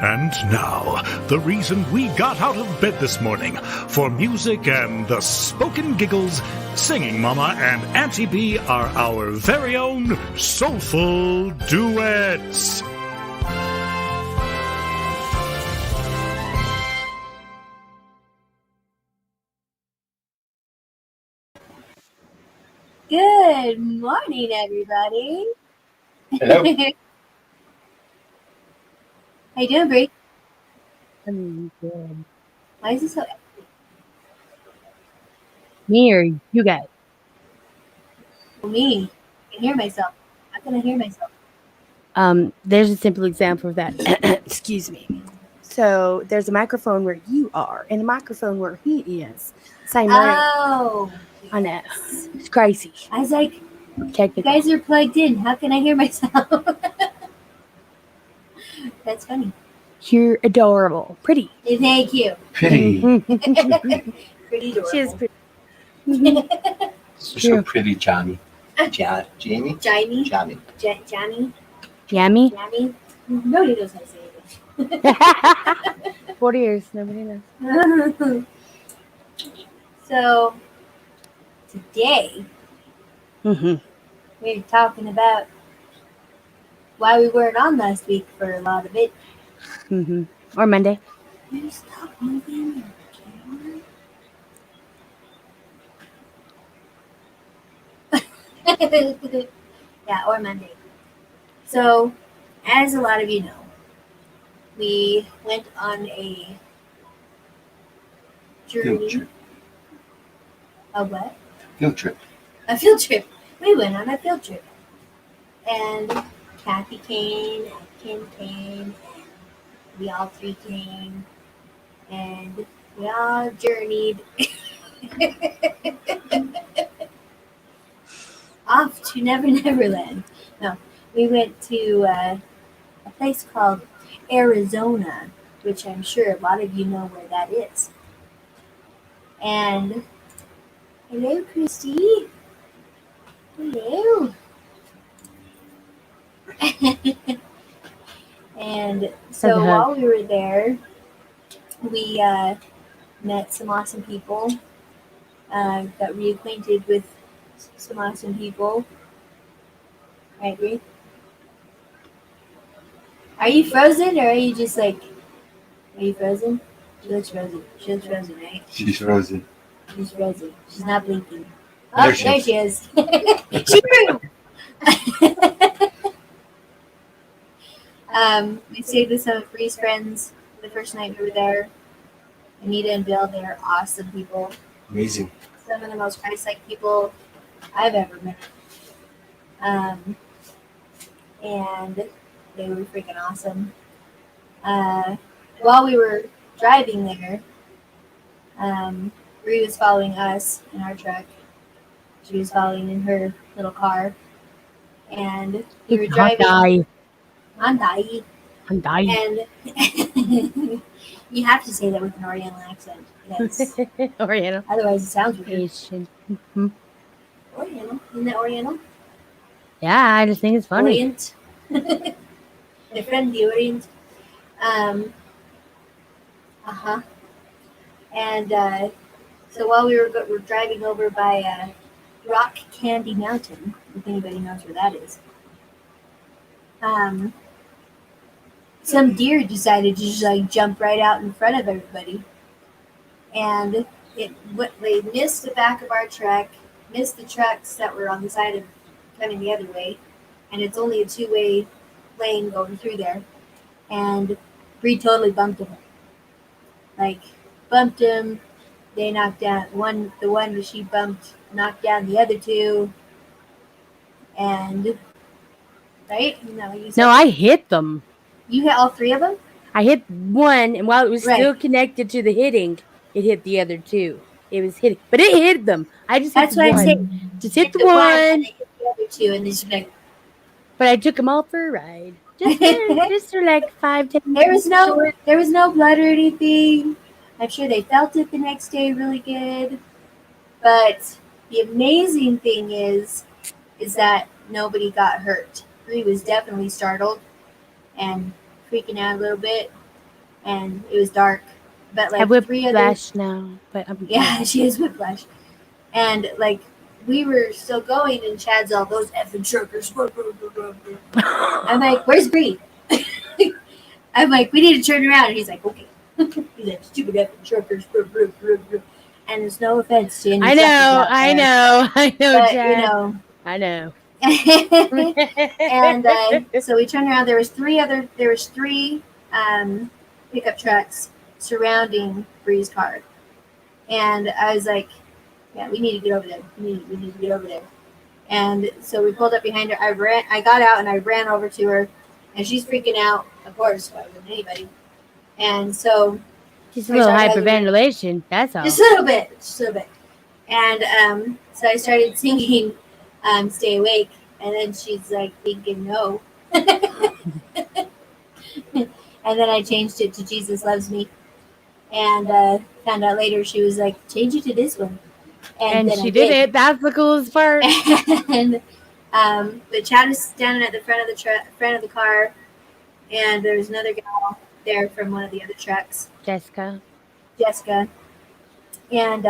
And now, the reason we got out of bed this morning. For music and the spoken giggles, Singing Mama and AuntieB are our very own soulful duets. Good morning, everybody. Hello. How you doing, Bree? I'm good. Why is it so empty? Me or you guys? Me. I can hear myself. How can I hear myself? There's a simple example of that. Excuse me. So there's a microphone where you are and a microphone where he is. Same ring. Oh. I know. It's crazy. I was like, Technical. you guys are plugged in. How can I hear myself? That's funny. You're adorable. Pretty. Thank you. Pretty. Pretty adorable. She is pretty. You're so True. pretty, Johnny. Jamie? Jamie? Johnny. Johnny? Yummy. Jamie? Nobody knows how to say English. 40 years. Nobody knows. So, today, we're talking about why we weren't on last week for a lot of it. Or Monday. Will you stop moving your camera? Yeah, or Monday. So, as a lot of you know, we went on a journey. Field trip. A what? Field trip. A field trip. We went on a field trip. And Kathy came, and Kim came, and we all three came, and we all journeyed off to Never Never Land. No, we went to a place called Arizona, which I'm sure a lot of you know where that is. And hello, Christy. Hello. And so while we were there, we met some awesome people, got reacquainted with some awesome people. I agree. Are you frozen, or are you just like, are you frozen? She looks frozen. She looks frozen, right? She's frozen. She's frozen. She's not blinking. Oh, There there she she is. She moved. We stayed with some of Bree's friends the first night we were there. Anita and Bill, they are awesome people. Amazing. Some of the most Christ-like people I've ever met. And they were freaking awesome. While we were driving there, Bree was following us in our truck. She was following in her little car. And we were driving. Hyundai. And you have to say that with an Oriental accent. Yes. Oriental. Otherwise, it sounds weird. Asian. Oriental. Isn't that Oriental? Yeah, I just think it's funny. Orient. They're from the Orient. And so while we were driving over by Rock Candy Mountain, if anybody knows where that is, some deer decided to just like jump right out in front of everybody, and they missed the back of our truck, missed the trucks that were on the side of coming the other way, and it's only a two-way lane going through there, and Bree totally bumped him. Like bumped him, they knocked down the one that she bumped knocked down the other two, and right? No, I hit them. You hit all three of them? I hit one, and while it was still connected to the hitting, it hit the other two. It was hitting, but it hit them. I just hit the one. That's what I'm saying. Just hit the one. And hit the other two, and just like. But I took them all for a ride. Just for like 5-10 minutes. There was no blood or anything. I'm sure they felt it the next day really good. But the amazing thing is that nobody got hurt. Bree was definitely startled and freaking out a little bit. and it was dark. But I like whip three other, flash now, but I'm yeah, she has whiplash, and like we were still going, and Chad's all those effing truckers. I'm like, where's Bree? I'm like, we need to turn around. And he's like, okay. He's like, stupid effing truckers. And there's no offense to any I truckers know, out I there, know, but Chad. I know. and so we turned around. There was three pickup trucks surrounding Bree's car, and I was like, yeah, we need to get over there. We need to get over there. And so we pulled up behind her. I got out and I ran over to her, and she's freaking out. Of course, why wouldn't anybody? And so Just a little I started hyperventilation. That's all. just a little bit. And so I started singing "Stay Awake," and then she's like thinking no. And then I changed it to "Jesus Loves Me," and found out later she was like, "Change it to this one." And then she I did it. That's the coolest part. And but Chad was standing at the front of the car, and there was another gal there from one of the other trucks, Jessica. and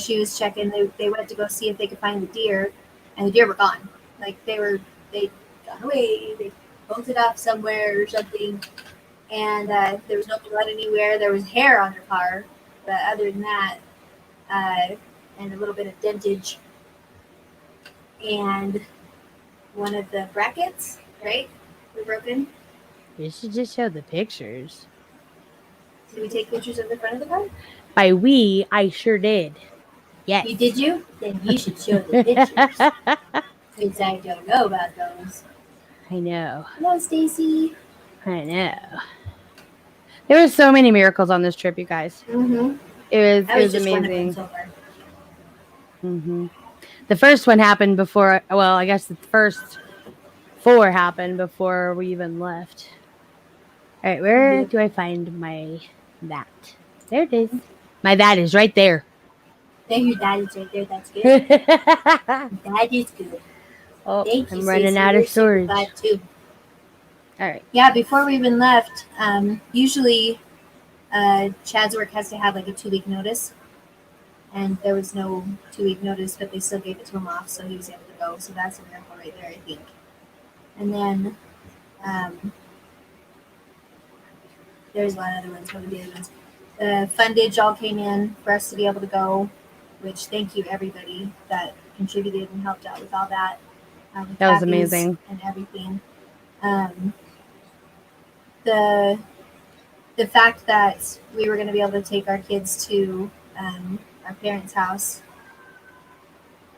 she was checking. They went to go see if they could find the deer, and the deer were gone. Like they'd gone away. They bolted off somewhere or something, and there was no blood anywhere. There was hair on her car, but other than that, and a little bit of dentage, and one of the brackets, right, were broken. You should just show the pictures. Did we take pictures of the front of the car? By we, I sure did. Yes. Did you? Then you should show the pictures. Since I don't know about those. I know. Hello, Stacy. I know. There were so many miracles on this trip, you guys. Mm-hmm. It was just amazing. So far. Mm-hmm. The first one happened before. Well, I guess the first 4 happened before we even left. All right, where do I find my that? There it is. My that is right there. There, your dad is right there. That's good. That is good. Oh, Thank you, I'm running Stacey. out We're of storage. super glad, too. All right. Yeah, before we even left, usually Chad's work has to have like a 2-week notice. And there was no 2-week notice, but they still gave it to him off, so he was able to go. So that's a miracle right there, I think. And then there's a lot of other ones. What were the other ones? The fundage all came in for us to be able to go, which thank you everybody that contributed and helped out with all that. That was amazing. And everything. The fact that we were going to be able to take our kids to our parents' house.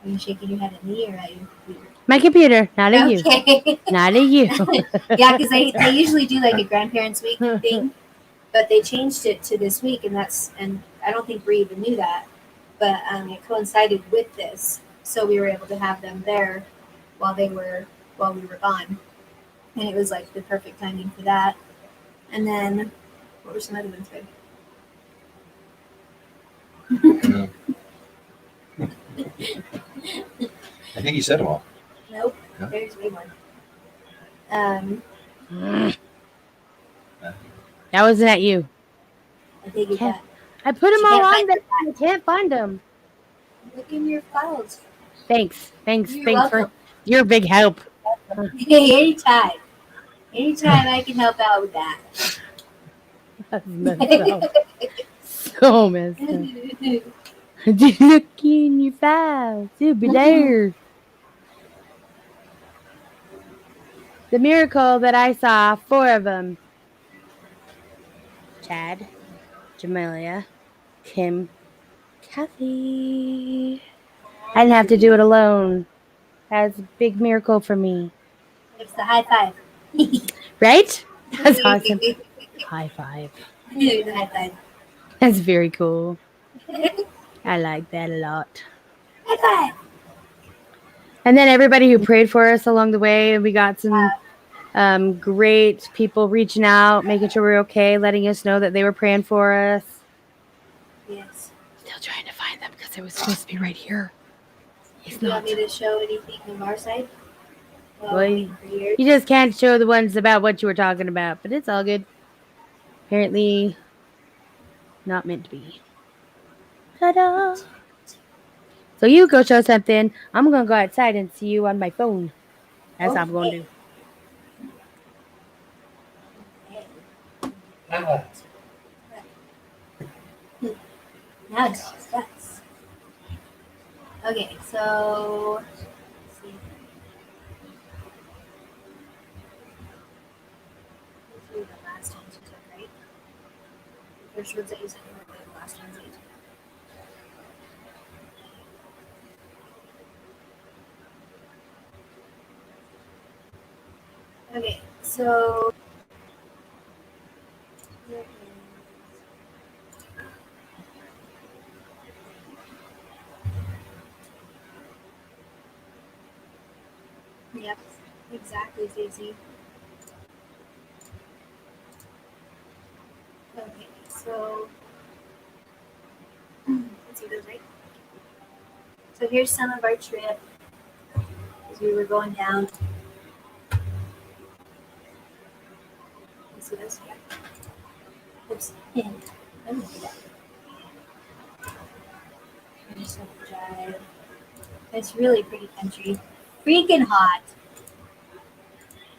Are you shaking your head at me or at your computer? My computer, not at you. Not at you. Yeah, because they usually do like a grandparents' week thing, but they changed it to this week, and I don't think Bree even knew that, but it coincided with this, so we were able to have them there while we were gone, and it was like the perfect timing for that. And then, what were some other ones, babe? I think you said them all. Nope. No? There's a big one. That wasn't at you. I think it's that. I put them She all can't on find there. your I can't find them. Look in your files. Thanks You're for welcome. your big help. Anytime I can help out with that. That's messed up. So messed up. Look in your files. It'll be there. The miracle that I saw, 4 of them. Chad, Jamelia, Kim, Kathy. I didn't have to do it alone. That's a big miracle for me. It's the high five. Right? That's awesome. High five. The high five. That's very cool. I like that a lot. High five. And then everybody who prayed for us along the way, we got some great people reaching out, making sure we're okay, letting us know that they were praying for us. Yes. Still trying to find them because it was supposed to be right here. Do you want me to show anything from our side? Well, you just can't show the ones about what you were talking about, but it's all good. Apparently not meant to be. Ta-da! So you go show something. I'm gonna go outside and see you on my phone. That's what I'm gonna do. Okay. Now it's just us. Okay, so let's see. These were the last ones you took, right? The first ones that you took were the last ones that you took. Okay, so here is. Yep, exactly, Stacey. Okay, so let's see those right. So here's some of our trip as we were going down. Let's see this. Yeah. Oops. Yeah. Let me do that. Here's some drive. It's really pretty country. Freaking hot.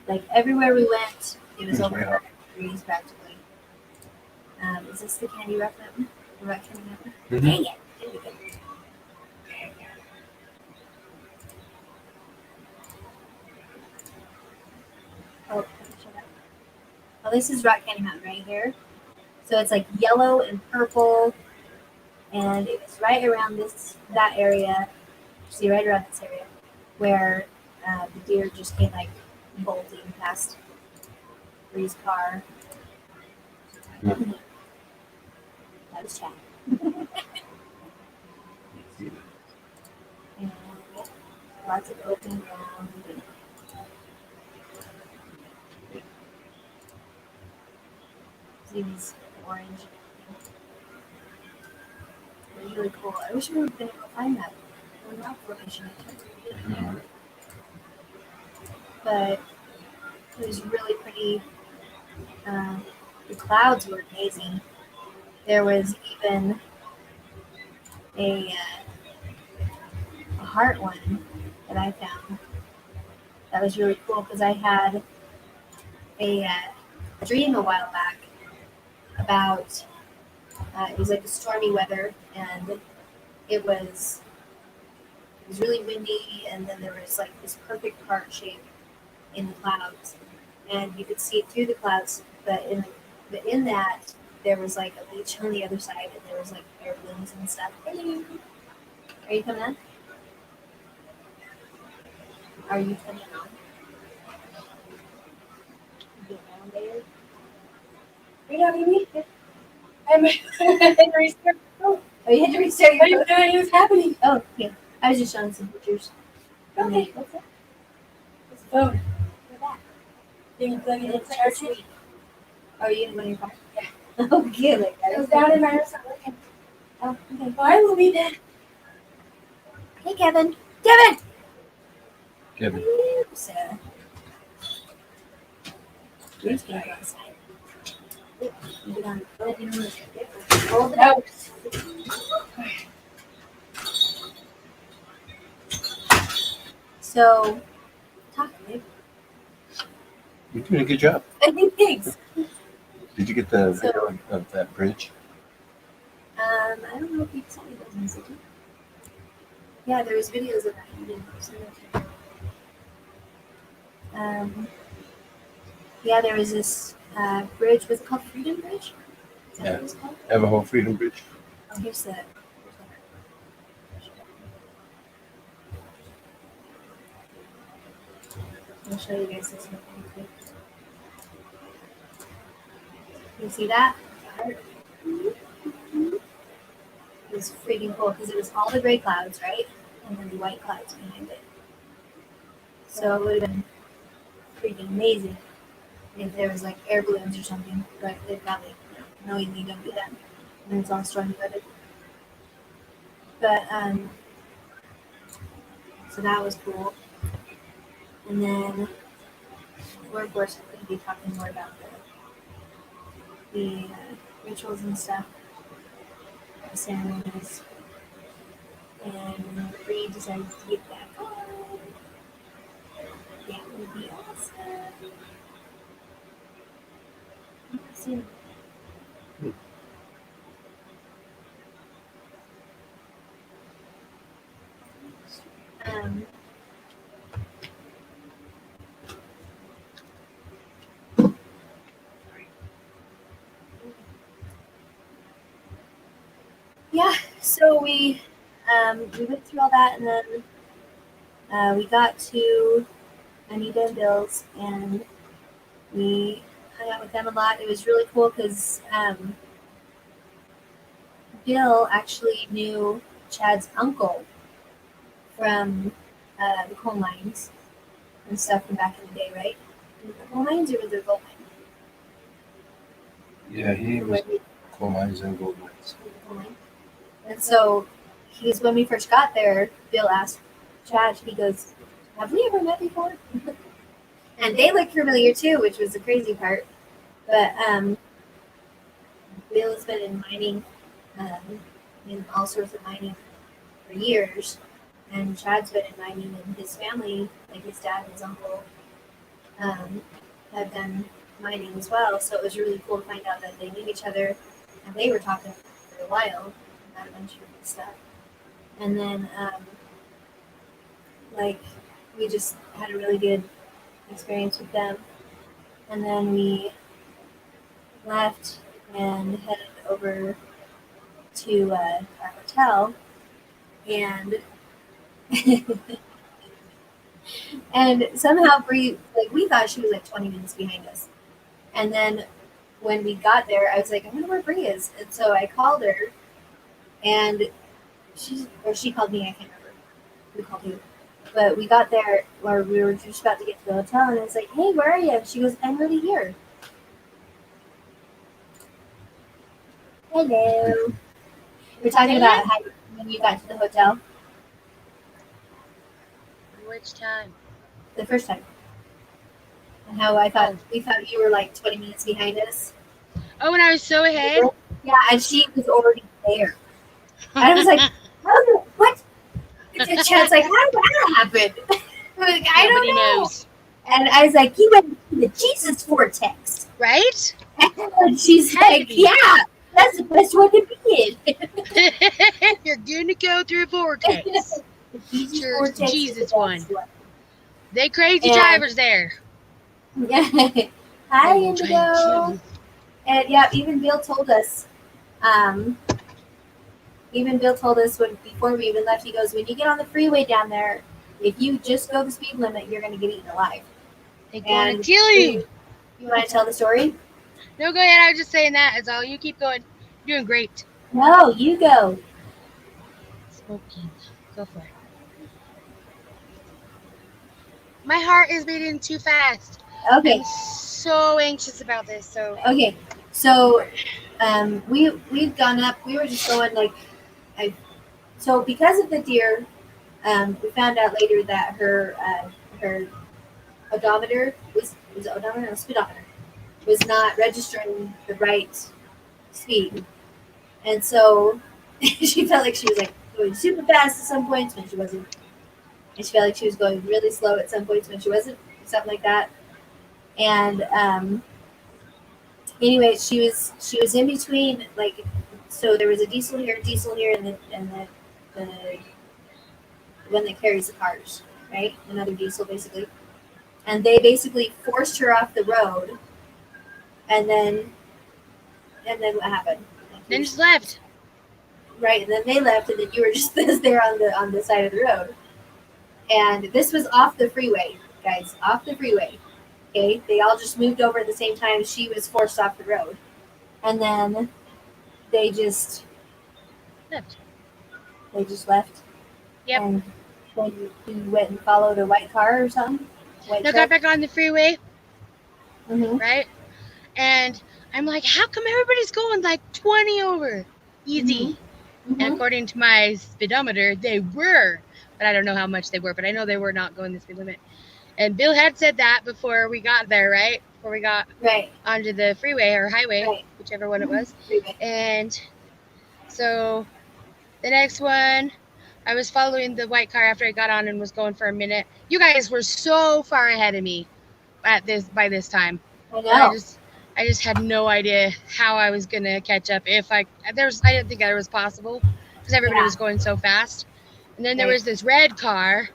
Like everywhere we went, it was over 100 degrees practically. Is this the candy wrap button? The right candy wrap button? Mhm. Dang it! There we go. Oh, let me show that. Oh, this is Rock Candy Mountain right here. So it's like yellow and purple, and it was right around that area. See, right around this area where the deer just came like bolting past Bree's car. Yeah. That was Chad. And yeah, lots of open ground. See these orange. They're really cool. I wish we would have been able to find that. We're not formation. But it was really pretty. The clouds were amazing. There was even a heart one that I found. That was really cool because I had a dream a while back about it was like a stormy weather and it was really windy and then there was like this perfect heart shape in the clouds and you could see it through the clouds but in that there was like a beach on the other side and there was like air balloons and stuff. Hello. Are you coming on? Are you coming on? Get on there. Are you talking to me? I'm had to restart. Oh, You had to restart I your didn't know it was happening. Oh, yeah. I was just showing some pictures. Okay. What's that? It's the phone. What's that? Did you plug it in It's to like charge a it? sweet. Oh, you didn't want your phone? Yeah. Oh, good. Like that. It was down in my house. Not working. Oh, okay. Well, I will be there. Hey, Kevin. Kevin! Kevin. So, you're just going to go outside. Get on the phone. Hold it out. So, talk to me. You're doing a good job. Thanks. Did you get the So- video of that bridge? I don't know if you saw those ones. Yeah, there was videos of that. You didn't see that. Yeah, there was this bridge. Was it called Freedom Bridge? Is that what it was called? Navajo Freedom Bridge. Oh, here's the. I'll show you guys this one really quick. You see that? It was freaking cool because it was all the gray clouds, right? And then the white clouds behind it. So it would have been freaking amazing if there was like air balloons or something, but they probably knowingly don't do that. And then it's all stormy weather. But so that was cool. And then we're of course going to be talking more about the rituals and stuff, the ceremonies, and Bree decides to get back on. That would be awesome. Soon. Um, yeah, so we went through all that, and then we got to Anita and Bill's, and we hung out with them a lot. It was really cool because Bill actually knew Chad's uncle from the coal mines and stuff from back in the day, right? Was it the coal mines or was it gold mines? Yeah, he was When we- coal mines and gold mines. coal mines. And so when we first got there, Bill asked Chad, he goes, "Have we ever met before?" And they looked familiar too, which was the crazy part. But Bill has been in mining, in all sorts of mining for years. And Chad's been in mining, and his family, like his dad and his uncle, have done mining as well. So it was really cool to find out that they knew each other, and they were talking for a while about a bunch of different stuff. And then, we just had a really good experience with them. And then we left and headed over to our hotel, and and somehow Bree, we thought she was like 20 minutes behind us. And then when we got there, I was like, I wonder where Bree is. And so I called her, and she called me. I can't remember who called who. But we got there, or we were just about to get to the hotel, and I was like, hey, where are you? And she goes, I'm already here. Hello. We're talking about how when you got to the hotel Which time? the first time. And how we thought you were like 20 minutes behind us. Oh, and I was so ahead. Yeah, and she was already there. And I was like, what? Chad's like, how did that happen? I'm like, I Nobody don't know. knows. And I was like, you went to the Jesus vortex. Right? And she's Had to like, be. yeah, that's the best one to be in. You're gonna go through a vortex. The Jesus Sure, vortex is Jesus the one. best one. They crazy And- drivers there. Hi, Oh, Indigo. thank you. And yeah, even Bill told us. Before we even left, he goes, when you get on the freeway down there, if you just go the speed limit, you're going to get eaten alive. They gonna And kill you. You want to tell the story? No, go ahead. I was just saying that. That's all. You keep going. You're doing great. No, you go. Smoking. Go for it. My heart is beating too fast. Okay. I'm so anxious about this. So Okay. So, we've gone up. We were just going so because of the deer, we found out later that her odometer was it odometer? No, speedometer was not registering the right speed, and so she felt like she was like going super fast at some points when she wasn't, and she felt like she was going really slow at some points when she wasn't, something like that. And anyway, she was in between, so there was a diesel here, and the one that carries the cars, right? Another diesel, basically. And they basically forced her off the road, and then what happened? then just left. Right, and then they left, and then you were just there on the side of the road. And this was off the freeway, guys, off the freeway. Okay, they all just moved over at the same time. She was forced off the road, and then they just Left. left. Yep. And then you went and followed a white car or something. White Now truck. got back on the freeway, Mm-hmm. right? And I'm like, how come everybody's going like 20 over? Easy. Mm-hmm. And according to my speedometer, they were. But I don't know how much they were. But I know they were not going the speed limit. And Bill had said that before we got there, right? before we got Right. onto the freeway or highway, Right. whichever one it was. Freeway. And so the next one, I was following the white car after I got on and was going for a minute. You guys were so far ahead of me by this time. I But I know. just had no idea how I was gonna catch up. I didn't think that was possible because everybody Yeah. was going so fast. And then there Right. was this red car,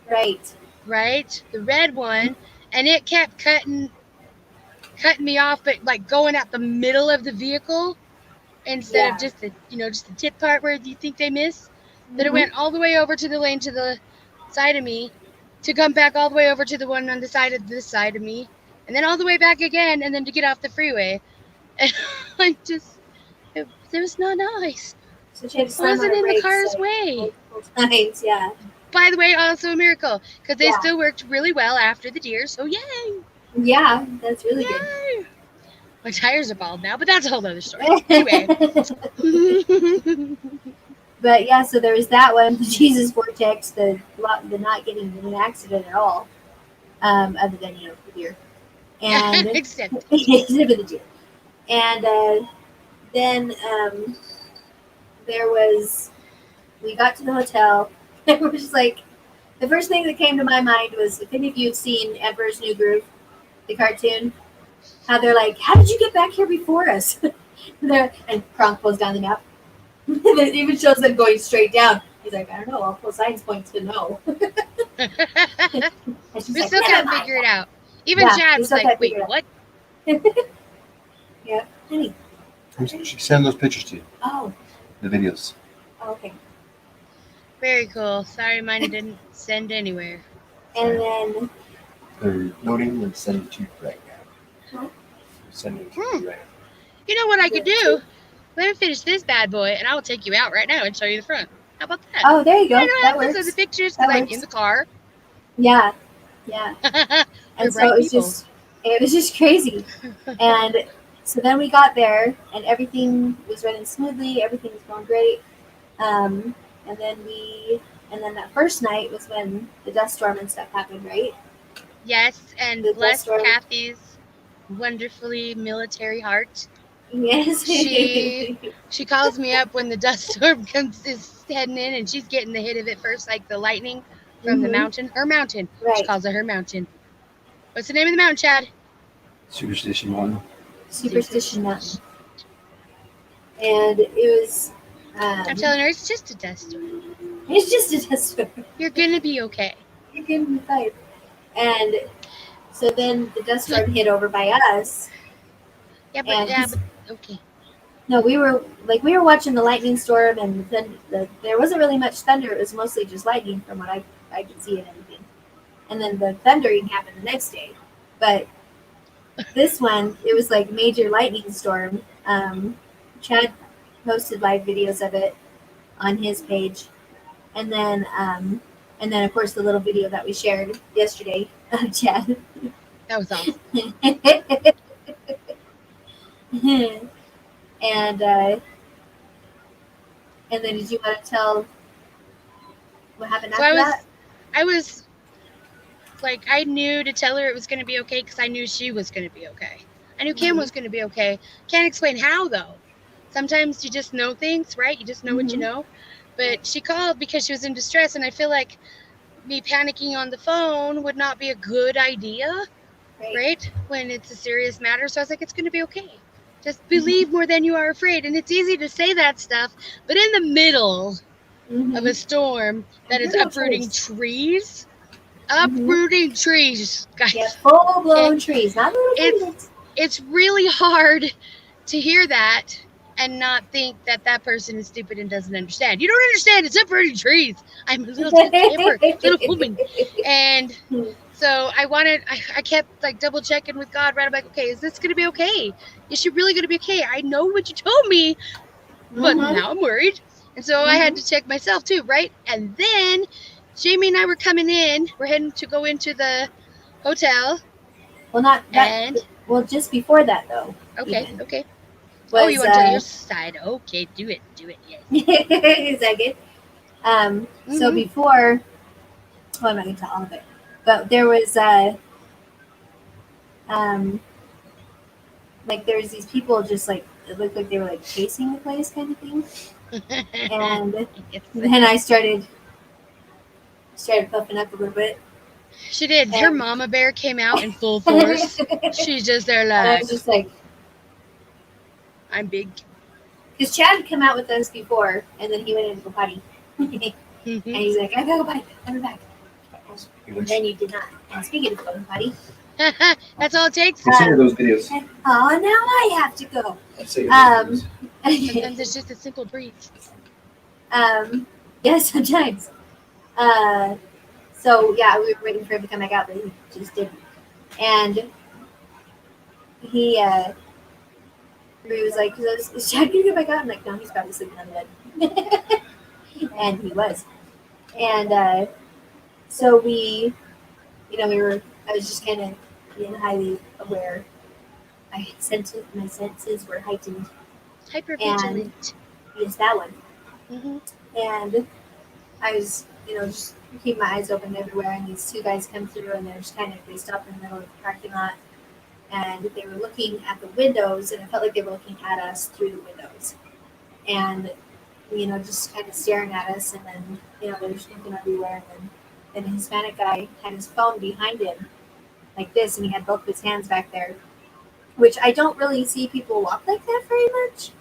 Right. right? The red one, and it kept cutting me off, but like going at the middle of the vehicle instead Yeah. of just the tip part where you think they miss. That it Mhm. went all the way over to the lane to the side of me, to come back all the way over to the one on the side of this side of me, and then all the way back again, and then to get off the freeway. And it was not nice. So she had to I slam on wasn't her in the brakes car's like way. multiple times. Yeah. By the way, also a miracle because they Yeah. still worked really well after the deer. So yay! Yeah, that's really good. Yay! My tires are bald now, but that's a whole other story. Anyway. But yeah, so there was that one, the Jesus vortex, the not getting in an accident at all, other than the deer, and Except except for the deer, and then we got to the hotel. It was just like the first thing that came to my mind was if any of you have seen Emperor's New Groove, the cartoon, how they're like, "How did you get back here before us?" And Kronk pulls down the map. And it even shows them going straight down. He's like, I don't know. All pull signs point to no. we And she's still like, can't "Never mind." figure it out. Even Yeah, Chad we was still like, can't "Wait, figure it out. what?" Yeah. Honey. She send those pictures to you, Oh. the videos. Okay. Very cool. Sorry, mine didn't send anywhere. And then They're loading and sending it to you right now. Huh? Sending it to you right now. You know what I could do? Let me finish this bad boy, and I will take you out right now and show you the front. How about that? oh, there you go. I don't That have to send the works. pictures That because I'm works. in the car. Yeah. Yeah. We're And so bright it was people. just crazy. And so then we got there, and everything was running smoothly. Everything was going great. And then that first night was when the dust storm and stuff happened, right? Yes, and The bless dust storm. Kathy's wonderfully military heart. Yes. She calls me up when the dust storm is heading in, and she's getting the hit of it first, like the lightning from the Mhm. mountain. Her mountain. She Right. calls it her mountain. What's the name of the mountain, Chad? Superstition one. Superstition Mountain. And it was. I'm telling her it's just a dust storm. It's just a dust storm. You're gonna be okay. You can be fine. And so then the dust storm hit over by us. Yeah, And but okay. no, we were watching the lightning storm, and then there wasn't really much thunder. It was mostly just lightning, from what I could see and everything. And then the thundering happened the next day, but this one it was like major lightning storm. Chad posted live videos of it on his page, and then of course the little video that we shared yesterday of Chad. That was awesome. And then did you want to tell what happened So after that? I was like, I knew to tell her it was going to be okay because I knew she was going to be okay. I knew Kim was going to be okay. Can't explain how, though. Sometimes you just know things, right? You just know what you know. But she called because she was in distress, and I feel like me panicking on the phone would not be a good idea, right? When it's a serious matter. So I was like, it's going to be okay. Just believe more than you are afraid. And it's easy to say that stuff, but in the middle of a storm that is uprooting trees, trees, guys. Yeah, full-blown trees, not little trees. It's really hard to hear that and not think that that person is stupid and doesn't understand. You don't understand. It's uprooting trees. I'm a little tempered little woman. And so I kept like double checking with God, right? I'm like, okay, is this going to be okay? Is she really going to be okay? I know what you told me, but now I'm worried. And so I had to check myself too, right? And then Jamie and I were coming in. We're heading to go into the hotel. Well, not that. Well, just before that, though. Okay. Even, okay. was, you want to tell your side? Okay, do it. Yes. Is that good? So before, well, I'm not gonna tell all of it, but there was like there's these people just like it looked like they were like chasing the place kind of thing. And then I started puffing up a little bit. She did. Her And- mama bear came out in full force. She's just there And I like, was just like, I'm big. because Chad had come out with us before, and then he went in to go potty. And he's like, I gotta go potty. I'll be back. And then you did not. And speaking of going potty, That's all it takes. Consider those videos. oh, now I have to go. I'd say Um, Sometimes it's just a simple breeze. yeah, sometimes. So yeah, we were waiting for him to come back out, but he just didn't. And he was like, "Is Chad gonna get back out?" I'm like, "No, he's probably sleeping on the bed." And he was. And so we I was just kind of being highly aware. My senses were heightened. Hypervigilant. Yes, that one. Mm-hmm. And I was, just keeping my eyes open everywhere. And these two guys come through, and they stopped in the middle of the parking lot, and they were looking at the windows, and it felt like they were looking at us through the windows, and just kind of staring at us. And then they were just looking everywhere. And then a Hispanic guy had his phone behind him, like this, and he had both of his hands back there, which I don't really see people walk like that very much.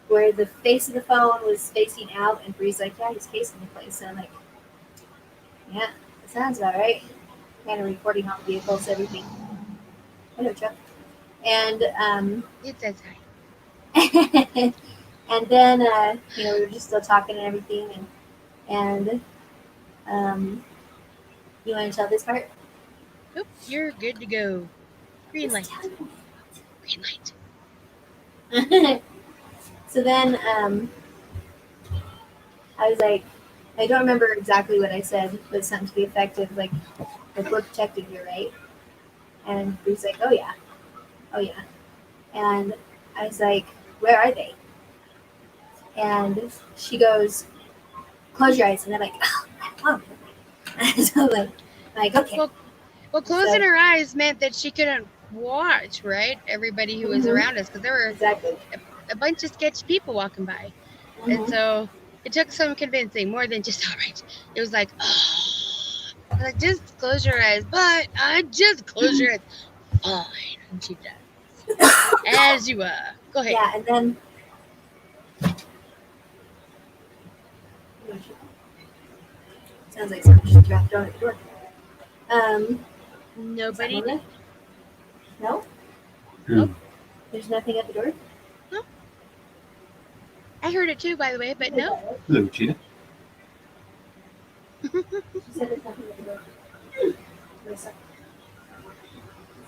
Where the face of the phone was facing out, and Bree's like, "Yeah, he's casing the place." And I'm like, "Yeah, that sounds about right." Kind of recording all the vehicles, everything. Hello, Chuck. And It says hi. and then we were just still talking and everything, and you want to tell this part? Oop, you're good to go. Green light. Green light. So then I was like, I don't remember exactly what I said, but something to the effect of like we're protected here, right? And he's like, oh yeah. And I was like, where are they? And she goes, close your eyes. And I'm like, oh. So like okay. Well, closing her eyes meant that she couldn't watch, right? Everybody who was around us, because there were Exactly. a bunch of sketchy people walking by. And so it took some convincing, more than just, all right. It was like, oh. Like, just close your eyes. But I just close your eyes. Fine. And she does. As you are. Go ahead. Yeah, and then sounds like someone just dropped on at the door. Nobody did. No? Nope. There's nothing at the door? I heard it too, by the way, but no. Hello, Cheetah. She said there's nothing at the door. Does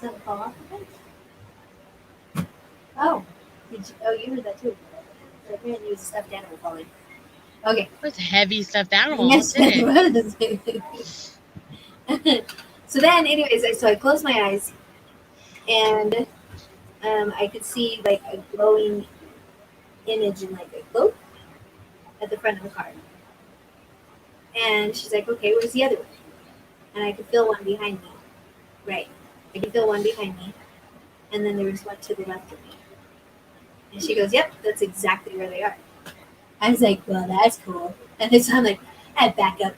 that fall off the fence? Oh. You heard that too. I heard you was a stuffed animal falling. Okay. It was a heavy stuffed animal. Yes, Wasn't it? it was. So then, anyways, so I closed my eyes, and I could see like a glowing image in like a cloak at the front of the car. And she's like, okay, where's the other one? And I could feel one behind me. Right. I could feel one behind me. And then there was one to the left of me. And she goes, yep, that's exactly where they are. I was like, well, that's cool. And then so I'm like, I back up.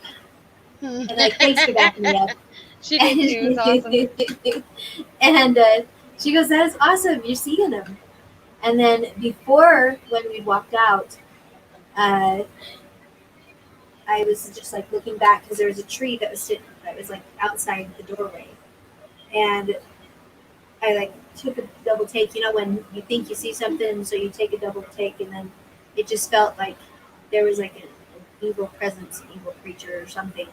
And like, thanks for backing me up. She did too. It was awesome. And she goes, that is awesome. You're seeing them. And then before, when we walked out, I was just like looking back because there was a tree that was like outside the doorway. And I like took a double take, when you think you see something, so you take a double take, and then it just felt like there was like an evil presence, an evil creature or something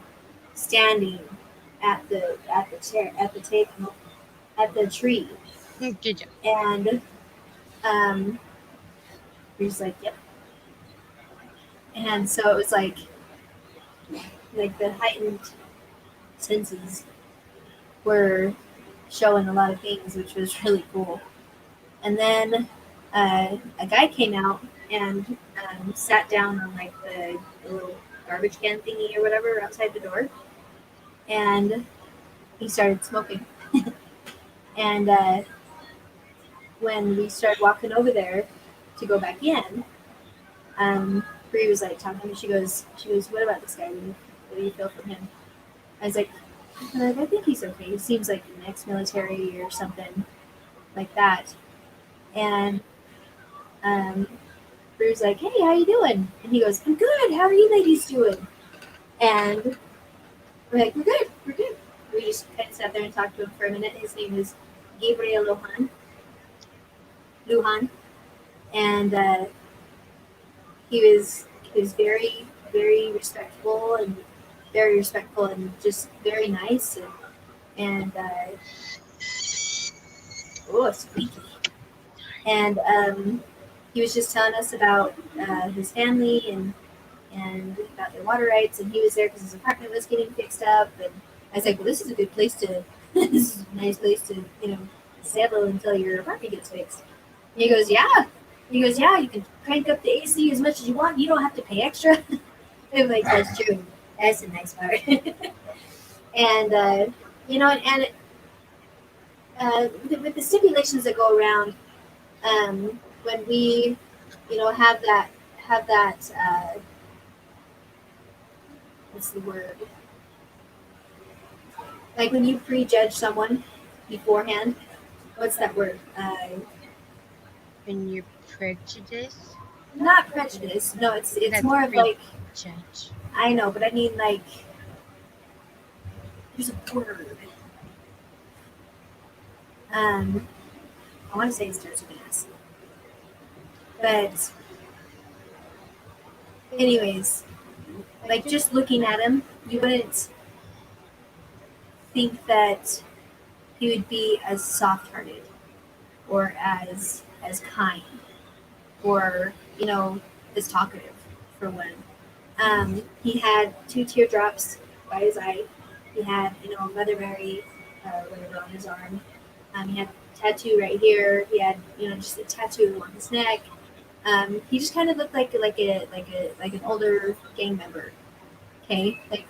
standing at the chair, at the table, at the tree. Good job. And you're just like, yep. And so it was like the heightened senses were showing a lot of things, which was really cool. And then a guy came out and sat down on like the little garbage can thingy or whatever outside the door, and he started smoking. And when we started walking over there to go back in, Bree was like talking to me. She goes, what about this guy? What do you feel from him? I was like, I think he's okay. He seems like an ex-military or something like that. And Bree was like, hey, how you doing? And he goes, I'm good. How are you ladies doing? And we're like, we're good. We just kind of sat there and talked to him for a minute. His name is Gabriel Lujan. And he was very, very respectful and just very nice and squeaky. And he was just telling us about his family and about their water rights, and he was there because his apartment was getting fixed up. And I was like, well, this is a good place to this is a nice place to settle until your apartment gets fixed. And he goes, yeah, you can crank up the AC as much as you want. You don't have to pay extra. I'm like, that's true. That's a nice part. And with the stipulations that go around, when we have that what's the word, like when you prejudge someone beforehand, what's that word? When you're prejudiced. Not prejudice. No, it's That's more of like, judge. I know, but I mean like, there's a word. I want to say it starts with an S. But anyways, like just looking at him, you wouldn't think that he would be as soft-hearted or as kind or as talkative for one. He had 2 teardrops by his eye. He had Mother Mary whatever on his arm. He had a tattoo right here. He had just a tattoo on his neck. He just kind of looked like an older gang member. Okay, like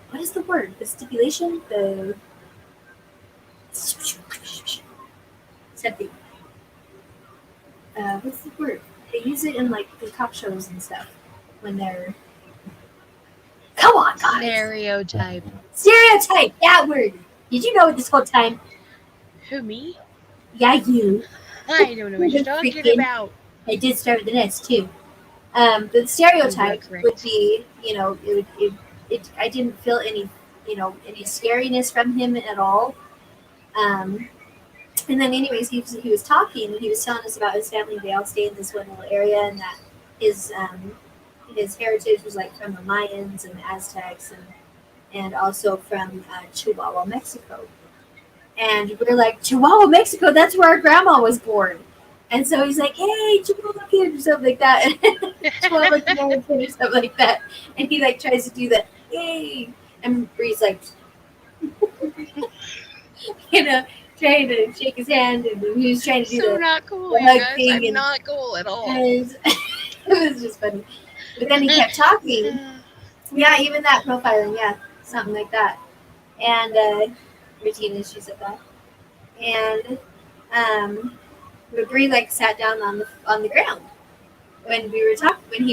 what is the word? The stipulation? Something. What's the word? They use it in like the cop shows and stuff when they're. Come on, guys. Stereotype. That word. Did you know it this whole time? Who, me? Yeah, you. I don't know what you're talking about. I did start with an S too. The stereotype Correct. would be, I didn't feel any scariness from him at all. And then, anyways, he was talking and he was telling us about his family. They all stay in this one little area, and that his heritage was like from the Mayans and the Aztecs, and also from Chihuahua, Mexico. And we're like, Chihuahua, Mexico, that's where our grandma was born. And so he's like, hey, Chihuahua kid, or something like that. Chihuahua kid, or something like that. And he like tries to do the, hey. And Bree's like, trying to shake his hand, and he was trying to do the not cool, the you hug guys. thing. I'm And not cool at all. it was just funny. But then he kept talking. Yeah, even that profiling, yeah, something like that. And Regina, she said that. And but Bree like sat down on the ground when he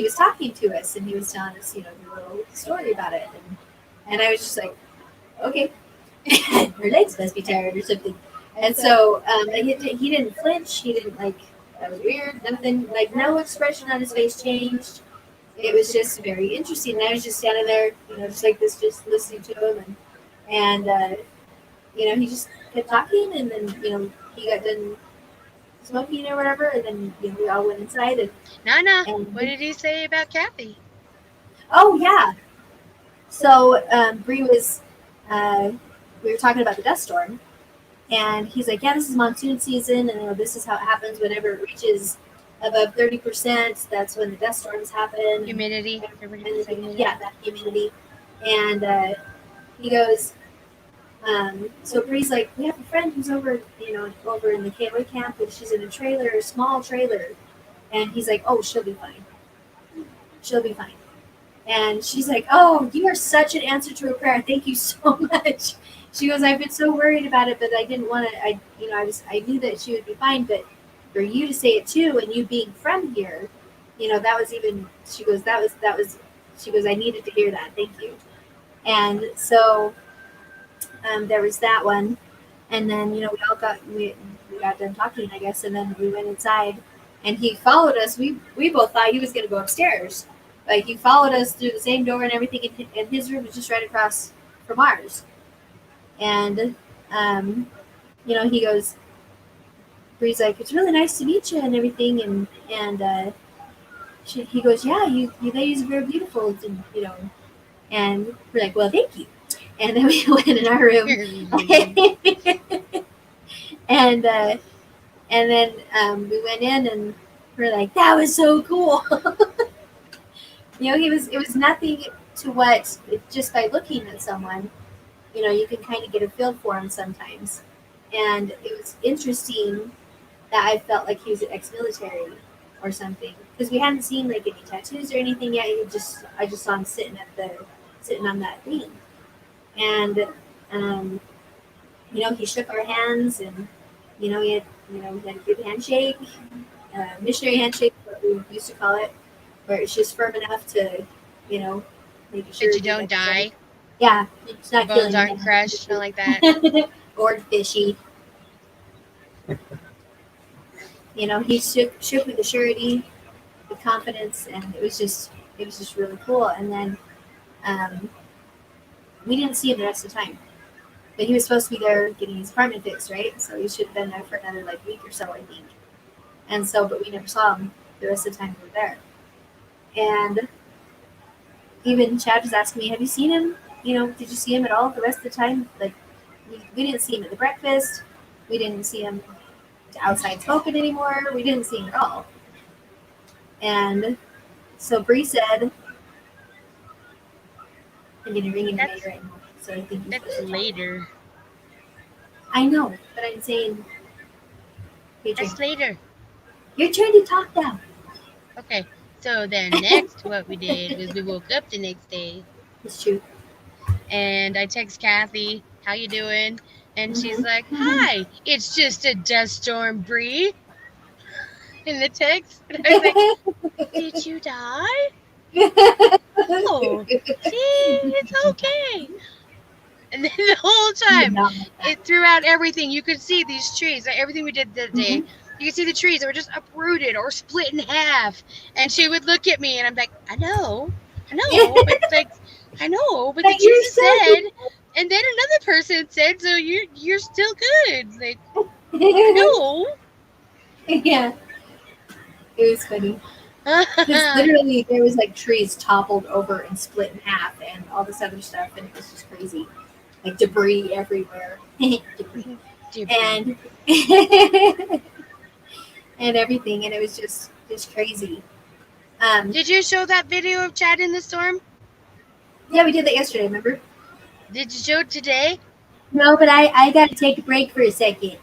was talking to us, and he was telling us, the little story about it, and I was just like, okay, her legs must be tired or something. And so he didn't flinch. He didn't that was weird. Nothing, no expression on his face changed. It was just very interesting. And I was just standing there, just like this, just listening to him, and he just kept talking, and then he got done smoking or whatever, and then we all went inside. And Nana, and what did he say about Kathy? oh yeah, so Bree was we were talking about the dust storm, and he's like, yeah, this is monsoon season, and this is how it happens whenever it reaches above 30%. That's when the dust storms happen. Humidity. Yeah, that humidity. And he goes, so Bree's like, we have a friend who's over in the KOA camp, and she's in a small trailer. And he's like, oh, she'll be fine. She'll be fine. And she's like, oh, you are such an answer to a prayer. Thank you so much. She goes, I've been so worried about it, but I didn't want to. I knew that she would be fine, but for you to say it too, and you being from here, that was even. She goes, that was. She goes, I needed to hear that. Thank you. And so there was that one, and then we got done talking, I guess, and then we went inside, and he followed us. We both thought he was going to go upstairs. Like, he followed us through the same door and everything, and his room was just right across from ours. And he goes, Bree's like, it's really nice to meet you and everything, and he goes, yeah, you ladies are very beautiful, and we're like, well, thank you. And then we went in our room, and then we went in, and we're like, that was so cool. It was nothing to what, just by looking at someone, you can kind of get a feel for him sometimes. And it was interesting that I felt like he was ex-military or something, because we hadn't seen like any tattoos or anything yet. I just saw him sitting on that thing, and he shook our hands, and we had a good handshake, missionary handshake, what we used to call it, where it's just firm enough to make sure that you don't die. Yeah, it's not bones aren't crushed, not like that. Or fishy. He shook with the surety, with confidence, and it was just really cool. And then we didn't see him the rest of the time, but he was supposed to be there getting his apartment fixed, right? So he should have been there for another week or so, I think. And so, but we never saw him the rest of the time we were there. And even Chad was asking me, have you seen him? Did you see him at all the rest of the time? Like, we didn't see him at the breakfast. We didn't see him outside smoking anymore. We didn't see him at all. And so Bree said, I'm getting ringing in right now. So I think that's later. I know, but I'm saying. That's later. Your turn to talk now. Okay. So then next what we did was we woke up the next day. It's true. And I text Kathy, how you doing? And she's like, hi, it's just a dust storm, Bree. In the text. And I was like, did you die? Oh, see, it's okay. And then the whole time, it threw out everything. You could see these trees, like everything we did that day. You could see the trees that were just uprooted or split in half. And she would look at me, and I'm like, I know, but I know, but the Jesus said, and then another person said, so you're still good. Like, I know. Yeah. It was funny. Because literally there was trees toppled over and split in half and all this other stuff, and it was just crazy. Like debris everywhere. Debris. And and everything, and it was just crazy. Did you show that video of Chad in the storm? Yeah, we did that yesterday, remember? Did you show it today? No, but I got to take a break for a second.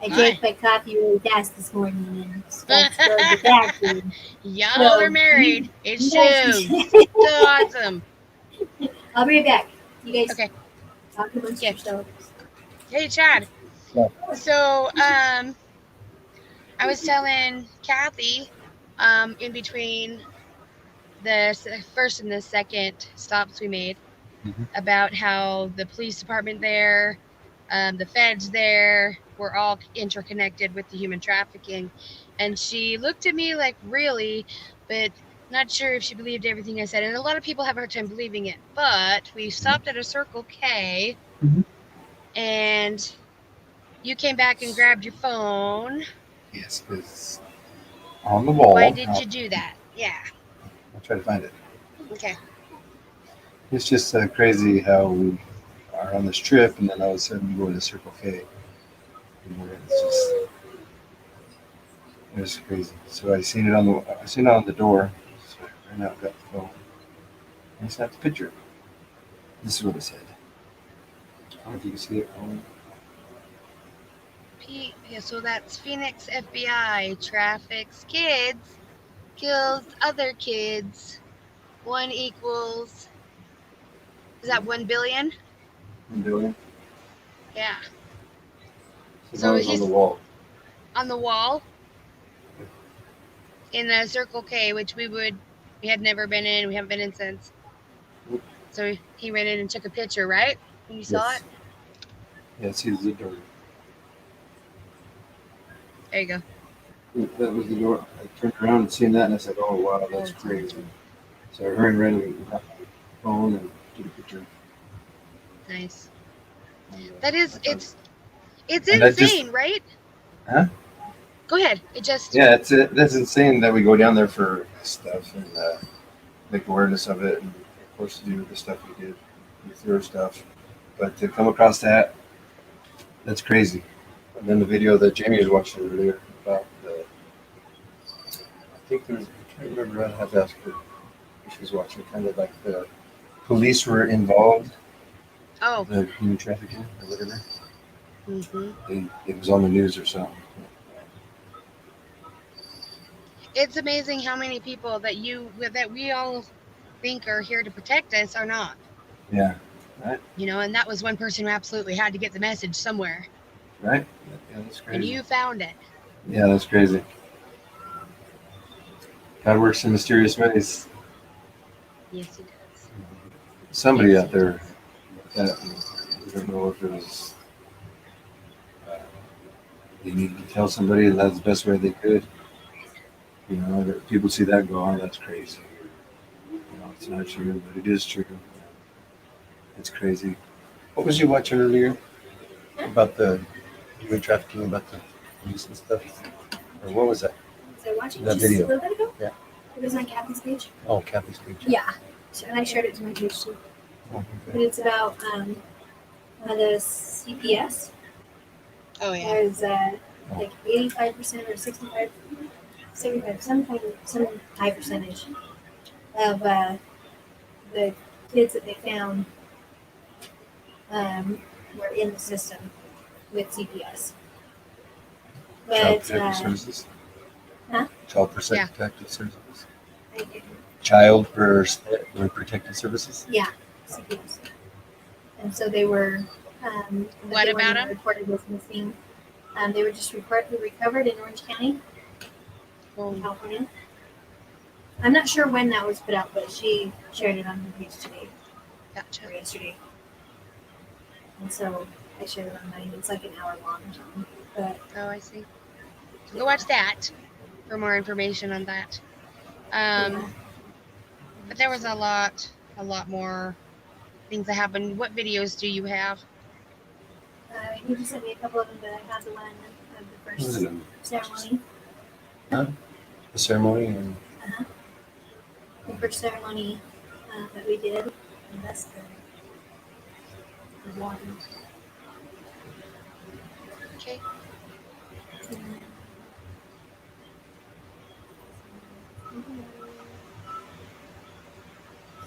I drank my coffee really fast this morning and started the vacuum. Y'all are married. It shows. So awesome. I'll be right back. You guys talk amongst yourselves. Hey, Chad. Yeah. So, I was telling Kathy, in between the first and the second stops we made, about how the police department there, the feds there, were all interconnected with the human trafficking. And she looked at me like, really? But not sure if she believed everything I said. And a lot of people have a hard time believing it. But we stopped at a Circle K, and you came back and grabbed your phone. Yes, because on the wall. Why did you do that? Yeah. I'll try to find it. Okay. It's just crazy how we are on this trip, and then all of a sudden we go to Circle K. It was crazy. So I seen it on the door. So I ran out, got the phone, and I snapped a picture. This is what it said. I don't know if you can see it. So that's Phoenix FBI traffics kids, kills other kids. 1 equals. Is that 1 billion? in the building. Yeah. So So that was on he's the wall. on the wall in the Circle K, which we had never been in. We haven't been in since. So he ran in and took a picture, right? When you saw it? Yeah, see the door. There you go. That was the door. I turned around and seen that, and I said, "Oh wow, that's crazy." So I ran and got my phone and took a picture. Nice. That is, it's And that just, insane, right? huh? Go ahead. It just, Yeah, that's insane that we go down there for stuff and make awareness of it, and of course do the stuff we did with your stuff. But to come across that, that's crazy. And then the video that Jamie was watching earlier about the, I think there's, I can't remember. I have to ask her. She was watching kind of like the police were involved, oh, the human trafficking or whatever. mm-hmm. It was on the news or something. It's amazing how many people that we all think are here to protect us are not. Yeah. Right. You know, and that was one person who absolutely had to get the message somewhere. Right. Yeah, that's crazy. And you found it. Yeah, that's crazy. God works in mysterious ways. Yes, he does. Somebody out there, that, I don't know if it was, they needed to tell somebody that's the best way they could. You know, that people see that and go, "Oh, that's crazy." You know, it's not true, but it is true. It's crazy. What was you watching earlier about the human trafficking, about the police and stuff? Or what was that? Was I watching That just video. a little bit ago? Yeah. It was on Kathy's page. Oh, Kathy's page. Yeah, and I shared it to my page too. Oh, But okay. it's about the CPS. Oh, yeah. There's like 85% or 65, 75, some high percentage of the kids that they found were in the system with CPS. Child But Protective Services? huh? Child Yeah. Protective Services? I- Child Protective Services? yeah, CPS. And so they were. What they weren't about even 'em? reported as missing. They were just recovered in Orange County, in California. I'm not sure when that was put out, but she shared it on her page today Gotcha. or yesterday. And so I shared it on mine. It's like an hour long or something. But Oh, I see. Go watch that for more information on that. yeah. But there was a lot more things that happened. What videos do you have? You just sent me a couple of them, but I have the one of the What was first it? ceremony. The ceremony? And The first ceremony that we did. And that's the water. Okay.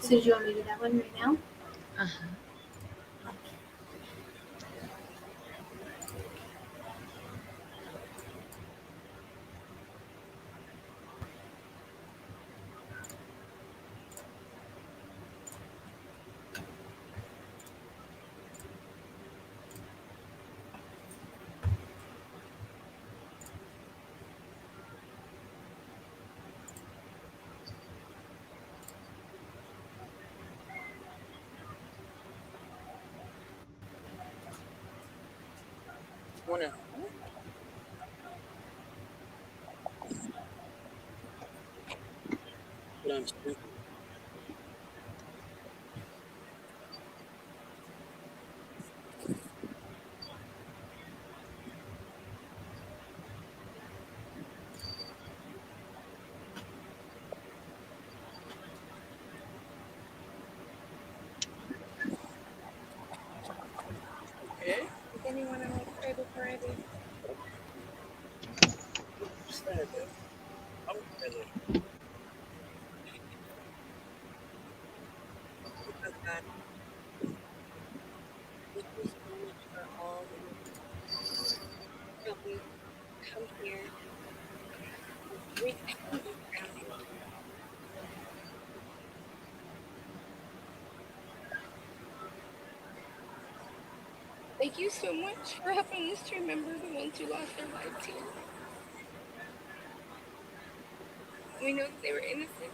So do you want me to do that one right now? Uh-huh. Is anyone else able to ready? Thank you so much for all that we come here. We can be grounding. Thank you so much for helping us to remember the ones who lost their lives here. We know that they were innocent.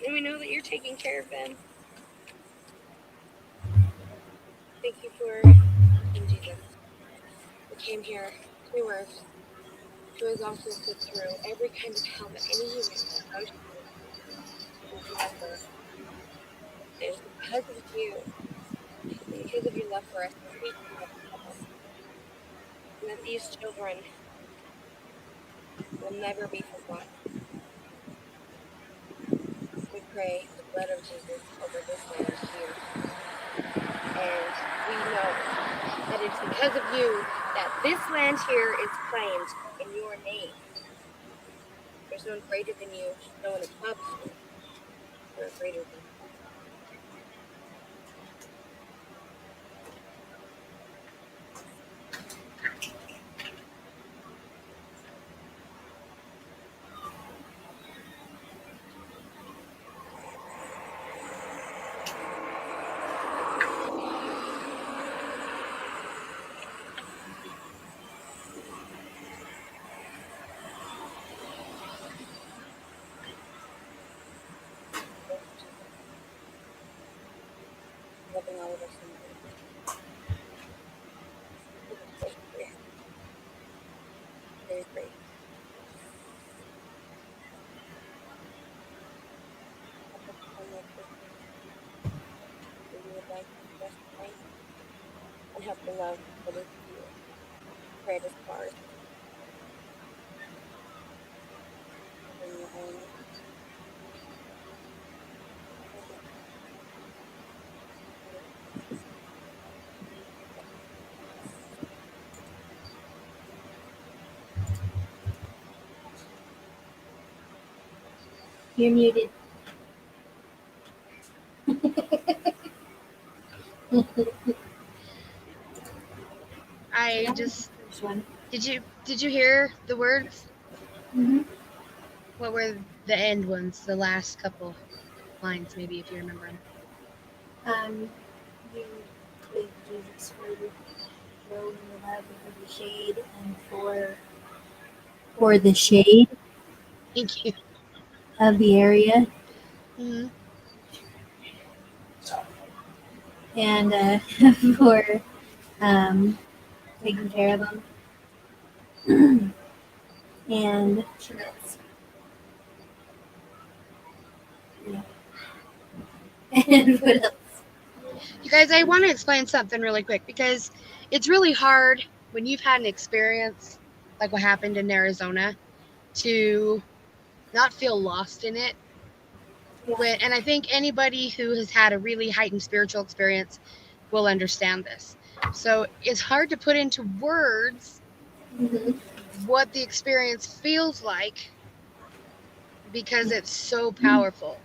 And we know that you're taking care of them. Thank you for Jesus, who came here to Earth, who has also put through every kind of hell that any human can ever. It is because of you, and because of your love for us, that we can have heaven, and that these children will never be forgotten. We pray the blood of Jesus over this land here. And we know that it's because of you that this land here is claimed in your name. There's no one greater than you, no one above you. You're greater than you. Loving all of us in very great. You would like to just pray and help the love that is you. Pray this part in your own. You're muted. I just First one. did you hear the words? Mm-hmm. What were the end ones? The last couple lines, maybe, if you remember them. You thank Jesus for the show and the love and for the shade and for the shade Thank you. of the area Mm-hmm. and for taking care of them and yeah. And what else? You guys, I want to explain something really quick because it's really hard when you've had an experience like what happened in Arizona to not feel lost in it. Yeah. And I think anybody who has had a really heightened spiritual experience will understand this. So it's hard to put into words Mm-hmm. what the experience feels like because it's so powerful.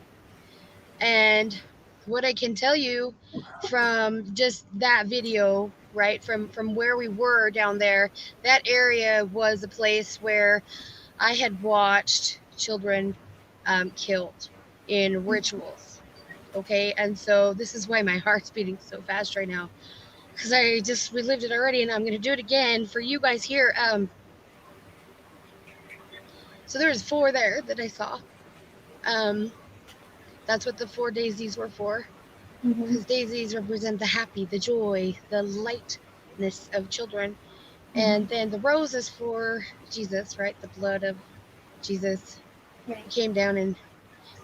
And what I can tell you from just that video, right, from where we were down there, that area was a place where I had watched children killed in rituals. Okay, and so this is why my heart's beating so fast right now, because I just relived it already, and I'm going to do it again for you guys here. So there's 4 there that I saw. That's what the 4 daisies were for, Mm-hmm. because daisies represent the happy, the joy, the lightness of children. And then the rose is for Jesus, right? The blood of Jesus Right. came down and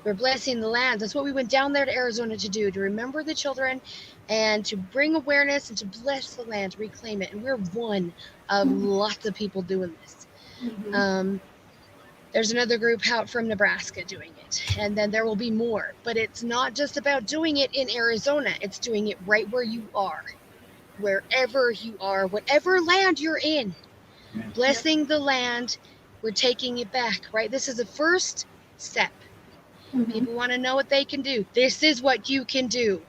we're blessing the land. That's what we went down there to Arizona to do, to remember the children and to bring awareness and to bless the land, to reclaim it. And we're one of lots of people doing this. Mm-hmm. There's another group out from Nebraska doing it, and then there will be more. But it's not just about doing it in Arizona. It's doing it right where you are, wherever you are, whatever land you're in. Blessing the land, we're taking it back, right? This is the first step. Mm-hmm. People want to know what they can do. This is what you can do.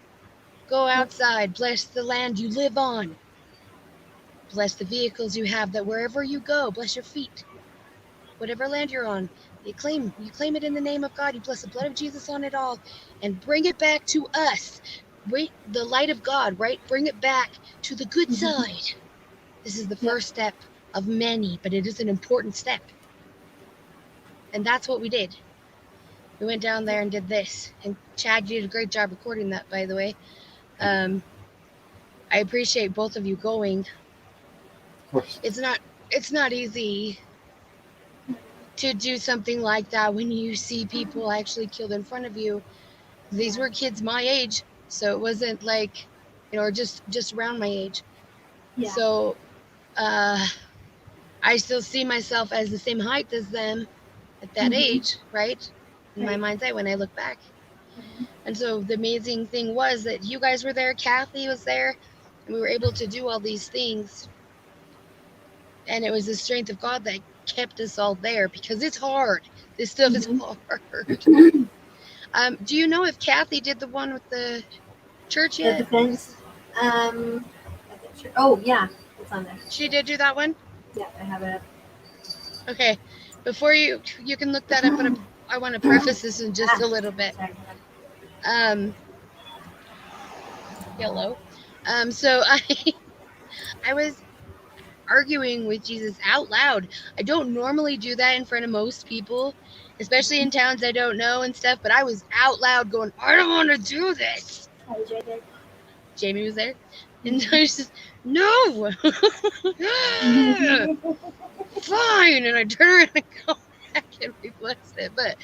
Go outside, bless the land you live on. Bless the vehicles you have, that wherever you go, bless your feet. Whatever land you're on, you claim it in the name of God. You bless the blood of Jesus on it all and bring it back to us. wait, the light of God, right? Bring it back to the good side. This is the first step of many, but it is an important step. And that's what we did. We went down there and did this. And Chad did a great job recording that, by the way. I appreciate both of you going. Of course. It's not easy to do something like that when you see people actually killed in front of you. These were kids my age, so it wasn't like, or just around my age. Yeah. So I still see myself as the same height as them at that age, right? In my mind's eye when I look back. And so the amazing thing was that you guys were there, Kathy was there, and we were able to do all these things. And it was the strength of God that kept us all there, because it's hard. This stuff is hard. Do you know if Kathy did the one with the church yet? The defense. Oh yeah, it's on there. She did do that one? Yeah, I have it up. Okay. Before you can look that up, but I want to preface this in just a little bit. Yellow. So I was arguing with Jesus out loud. I don't normally do that in front of most people, especially in towns I don't know and stuff, but I was out loud going, I don't want to do this. I was right there. Jamie was there. And I was just, no! Fine! And I turn around and go back and we blessed it. But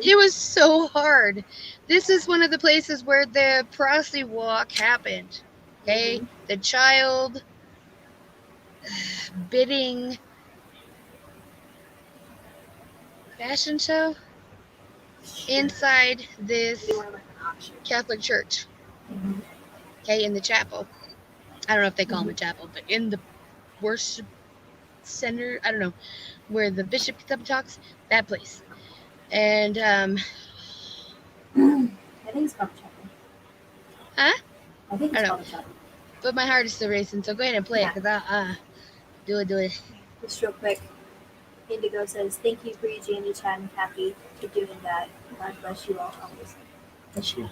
it was so hard. This is one of the places where the prosty walk happened. Okay? The child bidding fashion show inside this Catholic church. Okay, in the chapel. I don't know if they call them a chapel, but in the worship center, I don't know, where the bishop talks, that place. And I think it's called the chapel. Huh? I think it's called the chapel. But my heart is still racing, so go ahead and play it, because I'll do it. Just real quick. Indigo says, thank you for you, Jamie, Chad, and Kathy for doing that. God bless you all always. Bless you.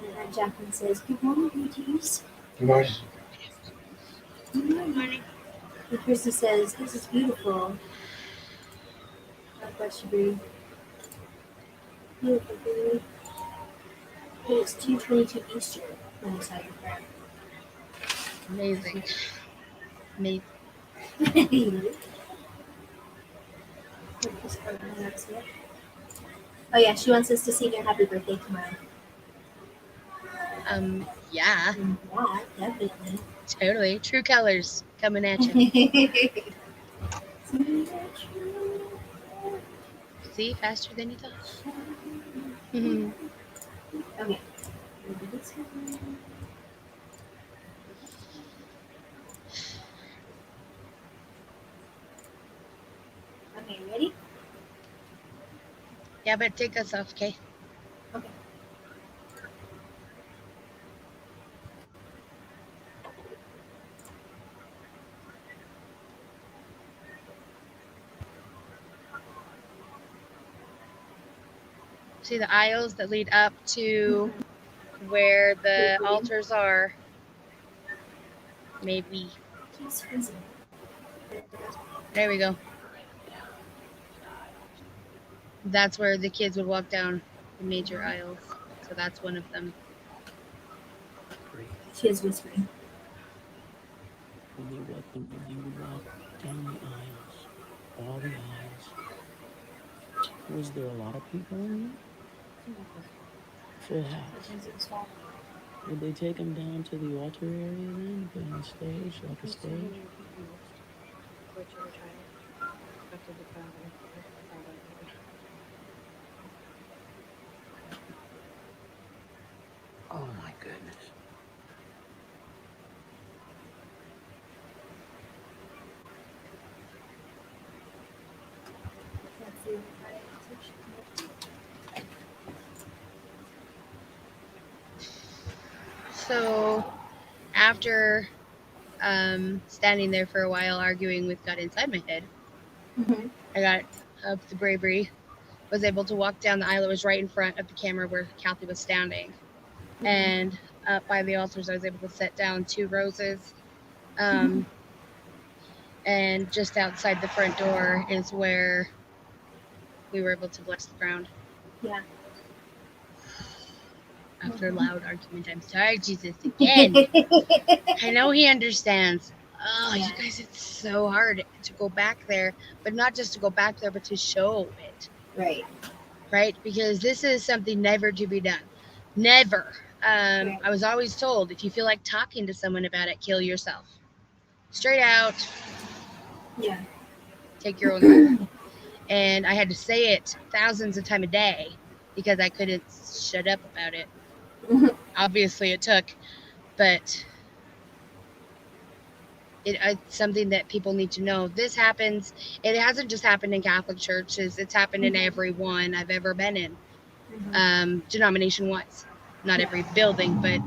And then Jacqueline says, good morning, beauties. Good morning. Good morning. And Krista says, this is beautiful. God bless you, Bree. Beautiful, Bree. It's 2:22 Eastern when I saw your prayer. Amazing. Oh yeah, she wants us to sing your happy birthday tomorrow. Yeah, Yeah, definitely. totally. True colors coming at you. See, faster than you thought. Okay. Okay, ready? Yeah, but take us off, okay? Okay. See the aisles that lead up to where the altars are? Maybe. There we go. That's where the kids would walk down the major aisles. So that's one of them. She is whispering. When you would walk down the aisles, all the aisles, was there a lot of people in there? Full house. Would they take them down to the altar area then, put on a stage, like a stage? Oh my goodness. So after standing there for a while arguing with God inside my head, I got up the bravery, was able to walk down the aisle that was right in front of the camera where Kathy was standing. And up by the altars, I was able to set down 2 roses. And just outside the front door is where we were able to bless the ground. Yeah. After a loud argument, I'm sorry, Jesus, again. I know he understands. Oh, Yeah. you guys, it's so hard to go back there, but not just to go back there, but to show it, Right. right? Because this is something never to be done. Never. Right. I was always told, if you feel like talking to someone about it, kill yourself. Straight out, Yeah. take your own life. And I had to say it thousands of times a day because I couldn't shut up about it. Obviously, it took, but it's something that people need to know. This happens. It hasn't just happened in Catholic churches. It's happened in every one I've ever been in, denomination-wise. Not every building, but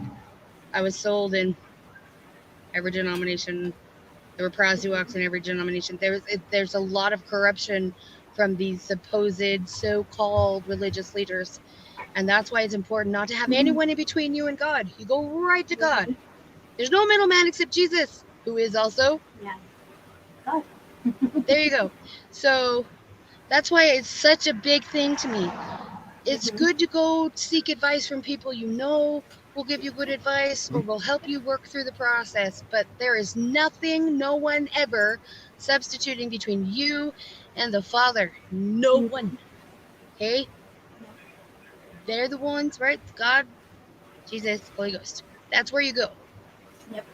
I was sold in every denomination. There were proselytes in every denomination. There's a lot of corruption from these supposed so-called religious leaders. And that's why it's important not to have anyone in between you and God. You go right to God. There's no middleman except Jesus, who is also God. There you go. So that's why it's such a big thing to me. It's good to go seek advice from people you know will give you good advice or will help you work through the process. But there is nothing, no one ever substituting between you and the Father. No one. Okay? They're the ones, right? God, Jesus, Holy Ghost. That's where you go. Yep.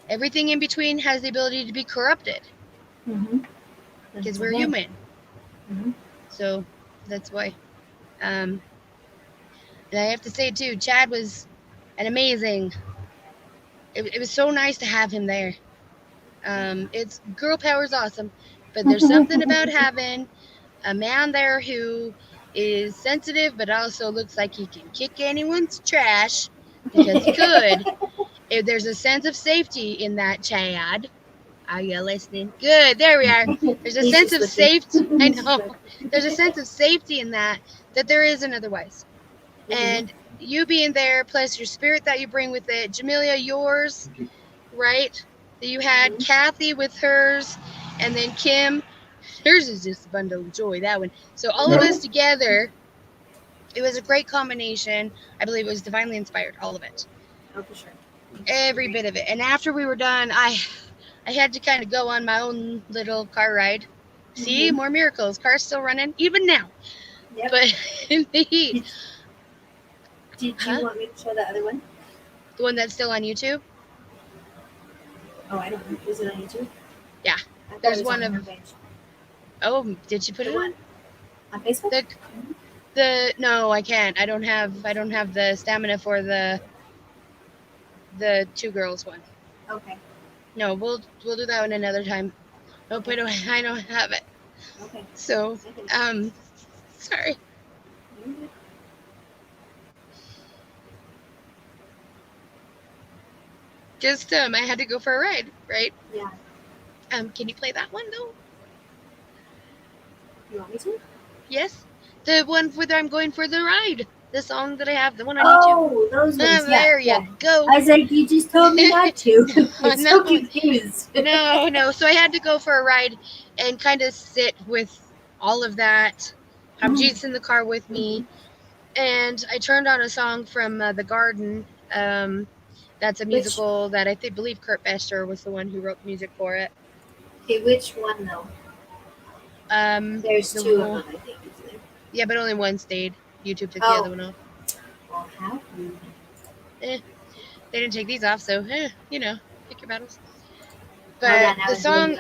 Everything in between has the ability to be corrupted because we're human. So that's why. And I have to say too, Chad was an amazing. It was so nice to have him there. It's girl power is awesome, but there's something about having a man there who is sensitive, but also looks like he can kick anyone's trash because he could. There's a sense of safety in that, Chad. Are you listening? Good. There we are. There's a sense of safety. I know. There's a sense of safety in that there isn't otherwise. And you being there, plus your spirit that you bring with it, Jamelia, yours, right? That you had Kathy with hers, and then Kim. Hers is just a bundle of joy, that one. So all of us together, it was a great combination. I believe it was divinely inspired, all of it. Oh, for sure. Every bit of it. And after we were done, I had to kind of go on my own little car ride. See, more miracles. Car's still running, even now. Yep. But Did you want me to show that other one? The one that's still on YouTube? Oh, I don't know. Is it on YouTube? Yeah. There's one of. Oh, did she put it on? On Facebook? No, I can't. I don't have the stamina for the 2 girls one. Okay. No, we'll do that one another time. Nope, I don't have it. Okay. So, sorry. Just I had to go for a ride, right? Yeah. Can you play that one though? You want me to? Yes. The one where I'm going for the ride. The song that I have, the one on YouTube. Those ones. There you go. I was like, you just told me not to. I'm so confused. No. So I had to go for a ride and kind of sit with all of that. Have Jesus in the car with me. And I turned on a song from The Garden. That's a musical that I believe Kurt Bester was the one who wrote music for it. Okay, which one though? There's 2 of them, I think. Isn't there? Yeah, but only one stayed. YouTube took the other one off. Well, how? They didn't take these off, so pick your battles. But the song.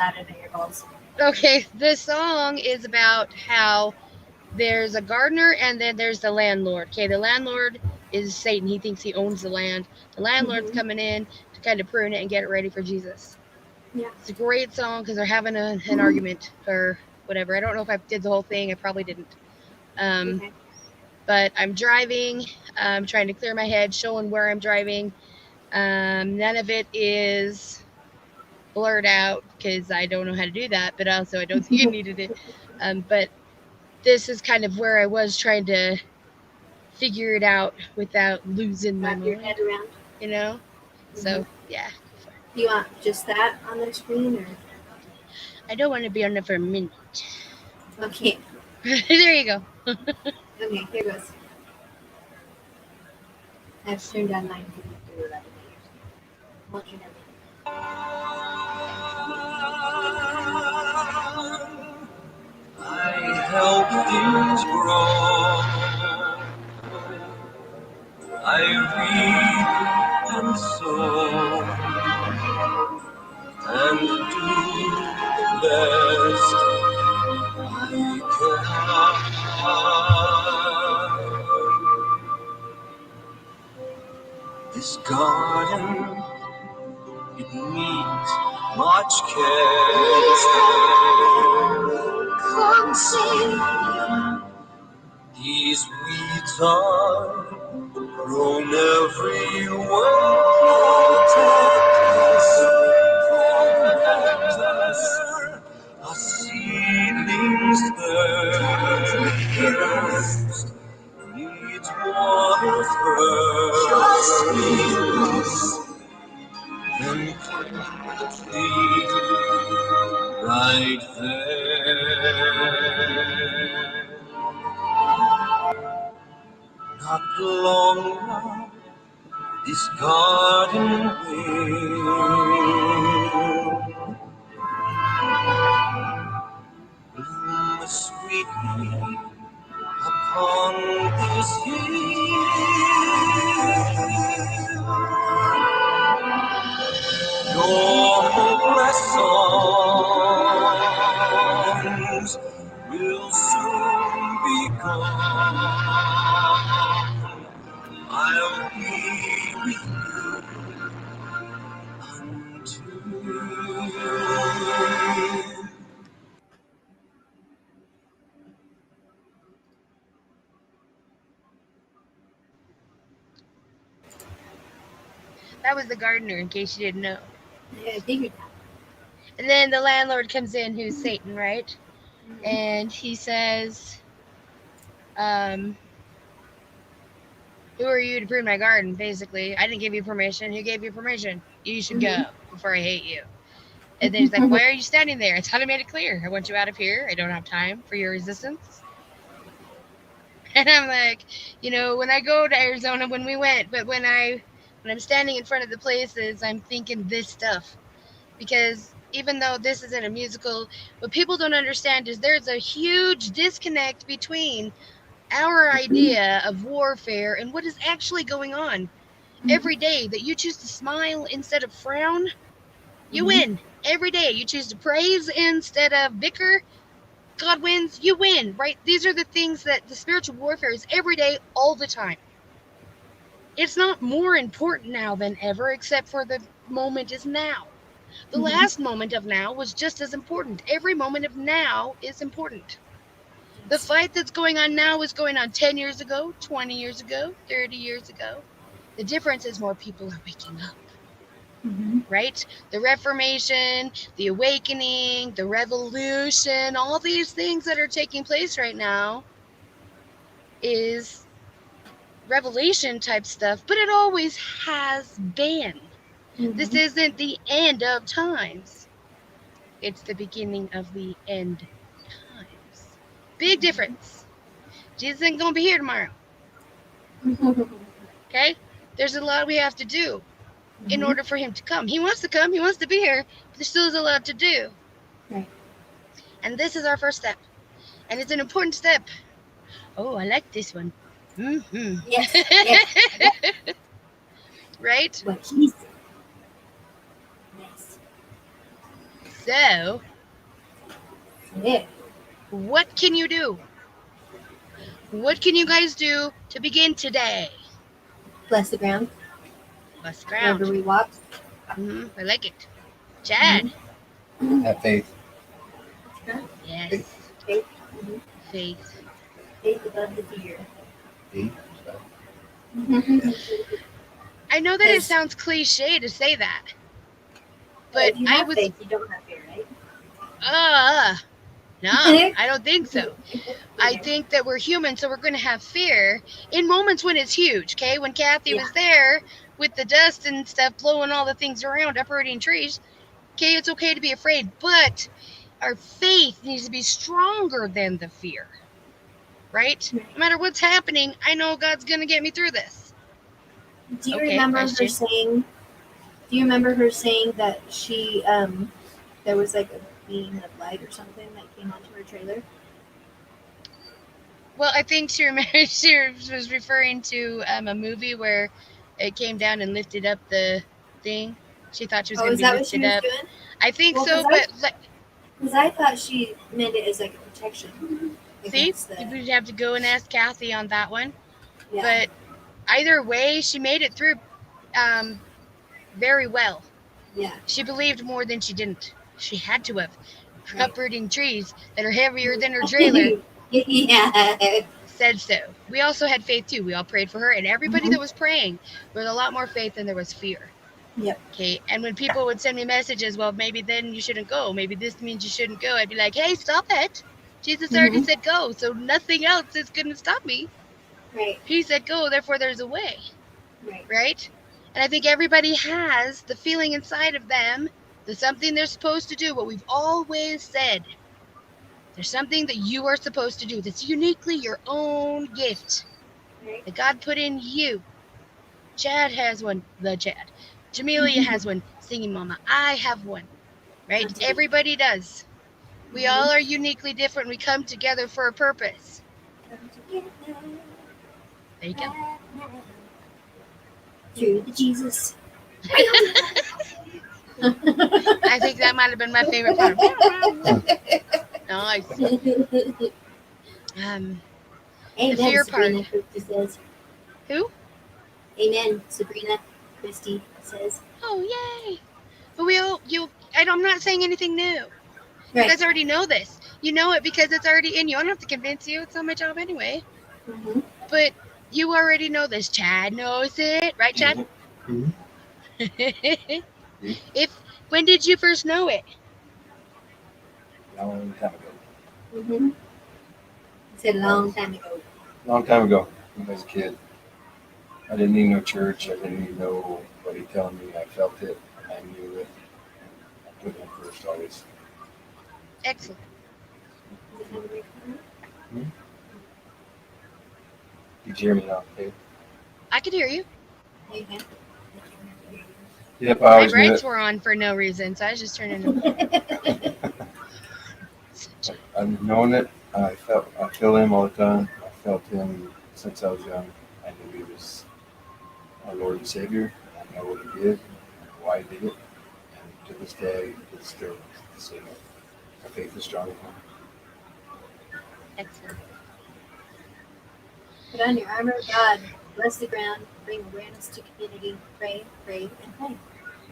Okay, the song is about how there's a gardener and then there's the landlord. Okay, the landlord is Satan. He thinks he owns the land. The landlord's coming in to kind of prune it and get it ready for Jesus. Yeah. It's a great song because they're having an argument or whatever. I don't know if I did the whole thing. I probably didn't. Okay. But I'm driving. I'm trying to clear my head, showing where I'm driving. None of it is blurred out because I don't know how to do that, but also I don't think you needed it. But this is kind of where I was trying to figure it out without losing my Wrap your mind, head around. you know? So, yeah. Do you want just that on the screen, or? I don't want to be on it for a minute. Okay. There you go. Okay, here goes. I've turned on mine to 11 years. Hold your head. I help things grow. I reap and sow and do the best I can. This garden, it needs much care. Come see, these weeds are grown everywhere. A seedling's thirst needs water first, then plant the right there. Not long now, this garden will bloom sweetly upon this hill. Your hopeless songs will soon be gone. I'll be with you until That was the gardener, in case you didn't know. Yeah, I figured that. And then the landlord comes in, who's Satan, right? And he says, who are you to prune my garden, basically? I didn't give you permission. Who gave you permission? You should go before I hate you. And then he's like, why are you standing there? I thought I made it clear. I want you out of here. I don't have time for your resistance. And I'm like, when I go to Arizona, when we went, but when I'm standing in front of the places, I'm thinking this stuff. Because even though this isn't a musical, what people don't understand is there's a huge disconnect between our idea of warfare and what is actually going on. Every day that you choose to smile instead of frown, you win. Every day you choose to praise instead of bicker, God wins, you win, right? These are the things that the spiritual warfare is every day, all the time. It's not more important now than ever, except for the moment is now. The last moment of now was just as important. Every moment of now is important. The fight that's going on now was going on 10 years ago, 20 years ago, 30 years ago. The difference is more people are waking up. Right? The Reformation, the awakening, the revolution, all these things that are taking place right now is revelation type stuff, but it always has been. This isn't the end of times. It's the beginning of the end times. Big difference. Jesus ain't going to be here tomorrow. Okay? There's a lot we have to do in order for him to come. He wants to come. He wants to be here. But there still is a lot to do. Right. And this is our first step. And it's an important step. Oh, I like this one. Yes. Right? What he said. Yes. So, Yeah. what can you do? What can you guys do to begin today? Bless the ground. Bless the ground. Wherever we walk. I like it. Chad. Have faith. Yes. Faith. Faith. Faith above the fear. Faith. I know that it sounds cliche to say that. But if you have faith, you don't have fear, right? No, I don't think so. I think that we're human, so we're going to have fear in moments when it's huge. Okay, when Kathy Yeah. was there with the dust and stuff blowing all the things around, uprooting trees. Okay, it's okay to be afraid, but our faith needs to be stronger than the fear. Right? No matter what's happening, I know God's going to get me through this. Do you Okay, remember question. her saying? Do you remember her saying that she there was like a beam of light or something that came onto her trailer? Well, I think she was referring to a movie where it came down and lifted up the thing. She thought she was Oh, going is to be that what she lifted was up. doing? I think Well, so, but because I thought she meant it as like a protection. see, against the, we'd have to go and ask Kathy on that one. yeah. But either way, she made it through very well. Yeah. She believed more than she didn't. She had to have. Right. Uprooting trees that are heavier than her trailer Yeah. said so. We also had faith too. We all prayed for her, and everybody that was praying, there was a lot more faith than there was fear. Yep. Okay, and when people would send me messages, well, maybe then you shouldn't go. Maybe this means you shouldn't go. I'd be like, hey, stop it. Jesus already said go, so nothing else is going to stop me. Right. He said go, therefore there's a way. Right. Right? And I think everybody has the feeling inside of them there's something they're supposed to do, what we've always said. There's something that you are supposed to do that's uniquely your own gift that God put in you. Chad has one, the Chad. Jamelia has one, Singing Mama. I have one, right? AuntieB. Everybody does. We all are uniquely different. We come together for a purpose. There you go. Through the Jesus. I think that might have been my favorite part. Nice. Amen, The fear Sabrina part. Christie says. Who? Amen, Sabrina Christie says. Oh, yay. But I'm not saying anything new. Right. You guys already know this. You know it because it's already in you. I don't have to convince you. It's not my job anyway. Mm-hmm. But you already know this. Chad knows it. Right, Chad? Mm-hmm. When did you first know it? Long time ago. Mm-hmm. He said a long time ago. Long time ago, when I was a kid. I didn't need no church. I didn't need nobody telling me. I felt it. I knew it. I put him first always. Excellent. Did you hear me now? Okay. I could hear you. Amen. Yep, I My always knew brights it. were on for no reason, so I was just turning them. I've known it. I feel him all the time. I felt him since I was young. I knew he was our Lord and Savior. I know what he did and why he did it. And to this day, it's still the same. My faith is strong in him. Excellent. Put on your armor of God. Bless the ground. Bring awareness to community. Pray, and pray.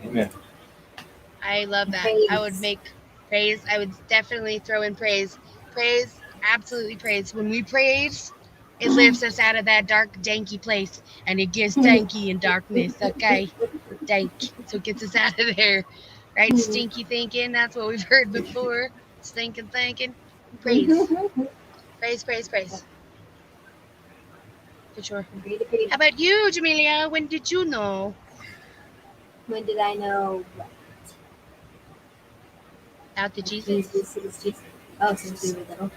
Amen. I love that. Praise. I would make praise. I would definitely throw in praise. Praise, absolutely praise. When we praise, it lifts us out of that dark, danky place, and it gets danky in darkness. Okay, dank. So it gets us out of there, right? Stinky thinking. That's what we've heard before. Stinking thinking. Praise, praise, praise, praise. For sure. How about you, Jamelia? When did you know? When did I know what? About the Jesus. Jesus. Oh, since we were little.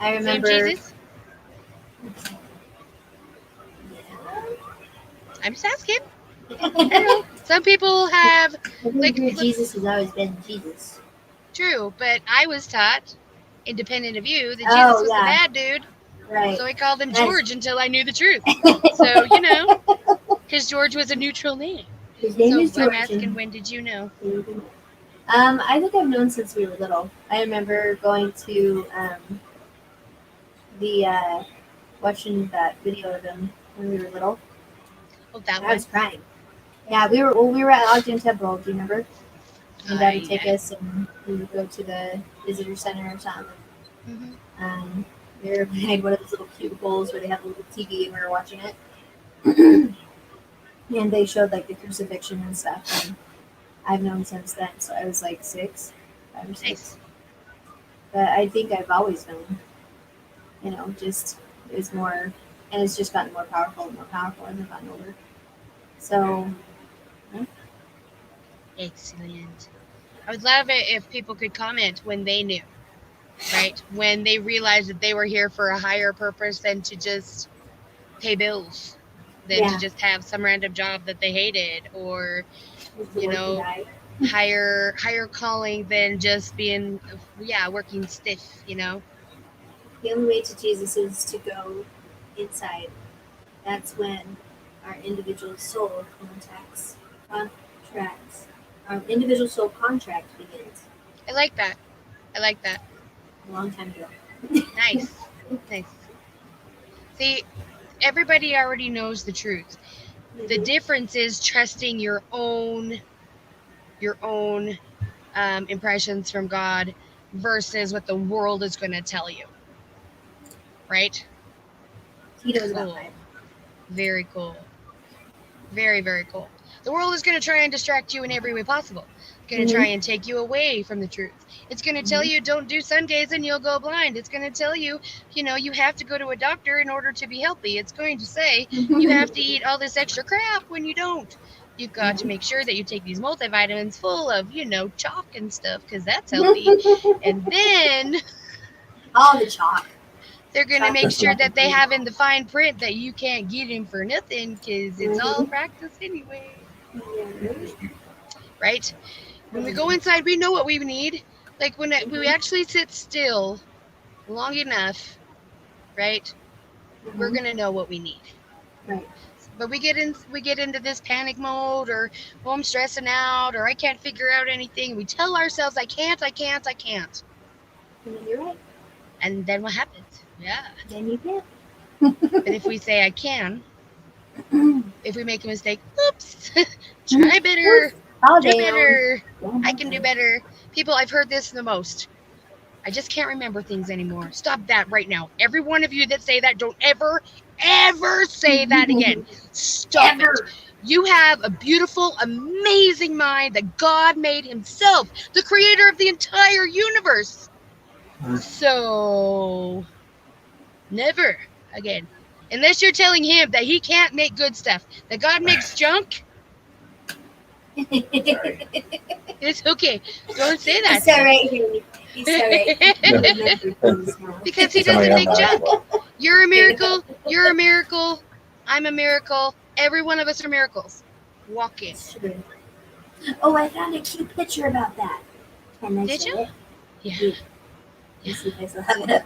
I Same remember. Jesus? Yeah. I'm just asking. I don't know. Some people have Jesus has always been Jesus. True, but I was taught, independent of you, that Jesus Oh, was yeah. the bad dude. Right. So I called him Nice. George until I knew the truth. So, because George was a neutral name. His name So is George. I'm asking, when did you know? I think I've known since we were little. I remember going to watching that video of him when we were little. Oh, that I one. was crying. Yeah, we were at Ogden Temple. Do you remember? And Dad would take us, and we would go to the visitor center or something. Mm-hmm. We were behind one of those little cubicles where they have a little TV, and we were watching it. And they showed like the crucifixion and stuff. And I've known since then. So I was like 6. 5 or 6. Nice. But I think I've always known. Just it was more, and it's just gotten more powerful and more powerful as I've gotten older. So, Excellent. I would love it if people could comment when they knew, right? When they realized that they were here for a higher purpose than to just pay bills, than to Yeah. just have some random job that they hated, or it's the you working know, guy. higher calling than just being working stiff. The only way to Jesus is to go inside. That's when our individual soul our individual soul contract begins. I like that. A long time ago. Nice. See, everybody already knows the truth. The difference is trusting your own impressions from God versus what the world is going to tell you. Right? He knows Cool. about life. Very cool. Very, very cool. The world is going to try and distract you in every way possible. It's going to try and take you away from the truth. It's going to tell you don't do Sundays and you'll go blind. It's going to tell you, you have to go to a doctor in order to be healthy. It's going to say you have to eat all this extra crap when you don't. You've got to make sure that you take these multivitamins full of, chalk and stuff because that's healthy. And then all the chalk. They're going to make sure that they have in the fine print that you can't get him for nothing because it's all practice anyway. Right? When we go inside, we know what we need. Like when we actually sit still long enough, right? We're going to know what we need. Right. But we get into this panic mode, or I'm stressing out, or I can't figure out anything. We tell ourselves I can't. And then you're right. And then what happens? Yeah. Then you can't. But if we say I can, if we make a mistake, oops, try better, do better, I can do better. People, I've heard this the most. I just can't remember things anymore. Stop that right now. Every one of you that say that, don't ever say that again. Stop it. You have a beautiful, amazing mind that God made himself, the creator of the entire universe. So, never again. Unless you're telling him that he can't make good stuff, that God makes junk, it's okay. Don't say that. It's all right, Haley. It's all right. Because he doesn't make junk. You're a miracle. You're a miracle. I'm a miracle. Every one of us are miracles. Walk in. Oh, I found a cute picture about that. Can I Did show you? it? Yeah. Let's see if I still have it up.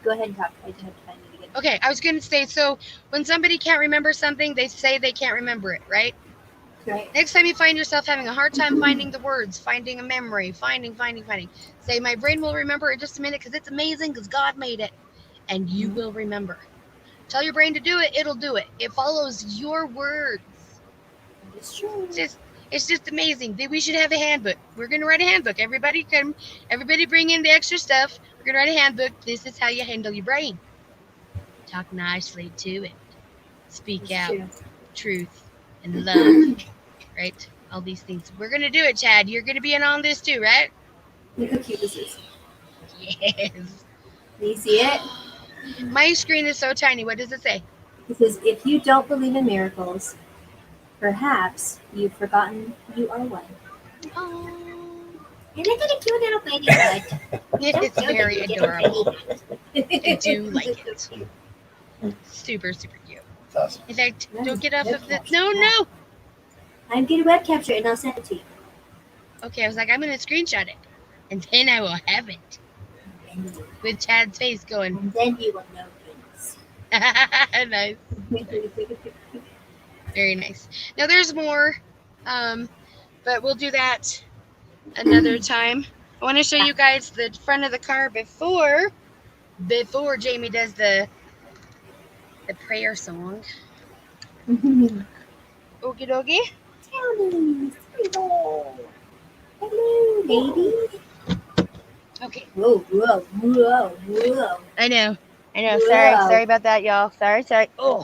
Go ahead and talk. I just have to find it again. Okay, I was going to say, so when somebody can't remember something, they say they can't remember it, right? Right. Next time you find yourself having a hard time finding the words, finding a memory, finding, say, my brain will remember in just a minute because it's amazing because God made it. And you will remember. Tell your brain to do it, it'll do it. It follows your words. It's true. It's just amazing. We should have a handbook. We're going to write a handbook. Everybody bring in the extra stuff. We're going to write a handbook. This is how you handle your brain. Talk nicely to it. Speak out truth and love. Right? All these things. We're going to do it, Chad. You're going to be in on this too, right? Look how cute this is. Yes. Do you see it? My screen is so tiny. What does it say? It says, if you don't believe in miracles, perhaps you've forgotten you are one. Oh. Isn't it a cute little baby butt? It's very adorable. I do like it. Super, super cute. That's awesome. In fact, don't get off of this. No. I'm going to web capture it and I'll send it to you. Okay, I was like, I'm going to screenshot it. And then I will have it. With Chad's face going. And then you will know things. Nice. Very nice. Now there's more, but we'll do that another time. I want to show you guys the front of the car before Jamie does the prayer song. Okie dokie. Hello, baby. Okay. Whoa. I know. Whoa. Sorry about that, y'all. Sorry. Oh.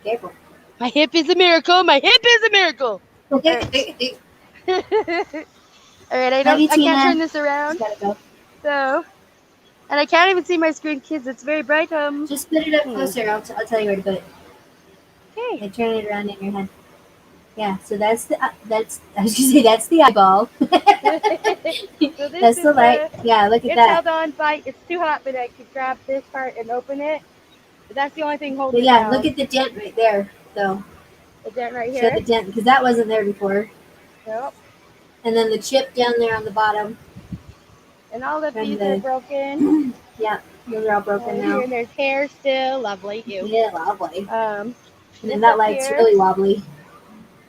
Careful. My hip is a miracle. My hip is a miracle. All right. All right. I Love you, can't Tina. turn this around. Just gotta go. So, and I can't even see my screen, kids. It's very bright. Just put it up closer. I'll tell you where to put it. Okay. Like turn it around in your head. Yeah. So that's the I was gonna say that's the eyeball. So this That's is the light. Yeah. Look at It's that. held on by. It's too hot, but I could grab this part and open it. But that's the only thing But holding it yeah. down. Look at the dent right there, though. The dent right Show here. the dent because that wasn't there before. Yep. And then the chip down there on the bottom. And all of From these the- are broken. Yeah. Those are all broken Here, now. and there's hair still. Lovely. Ew. Yeah. Lovely. And And this that up light's here, really wobbly.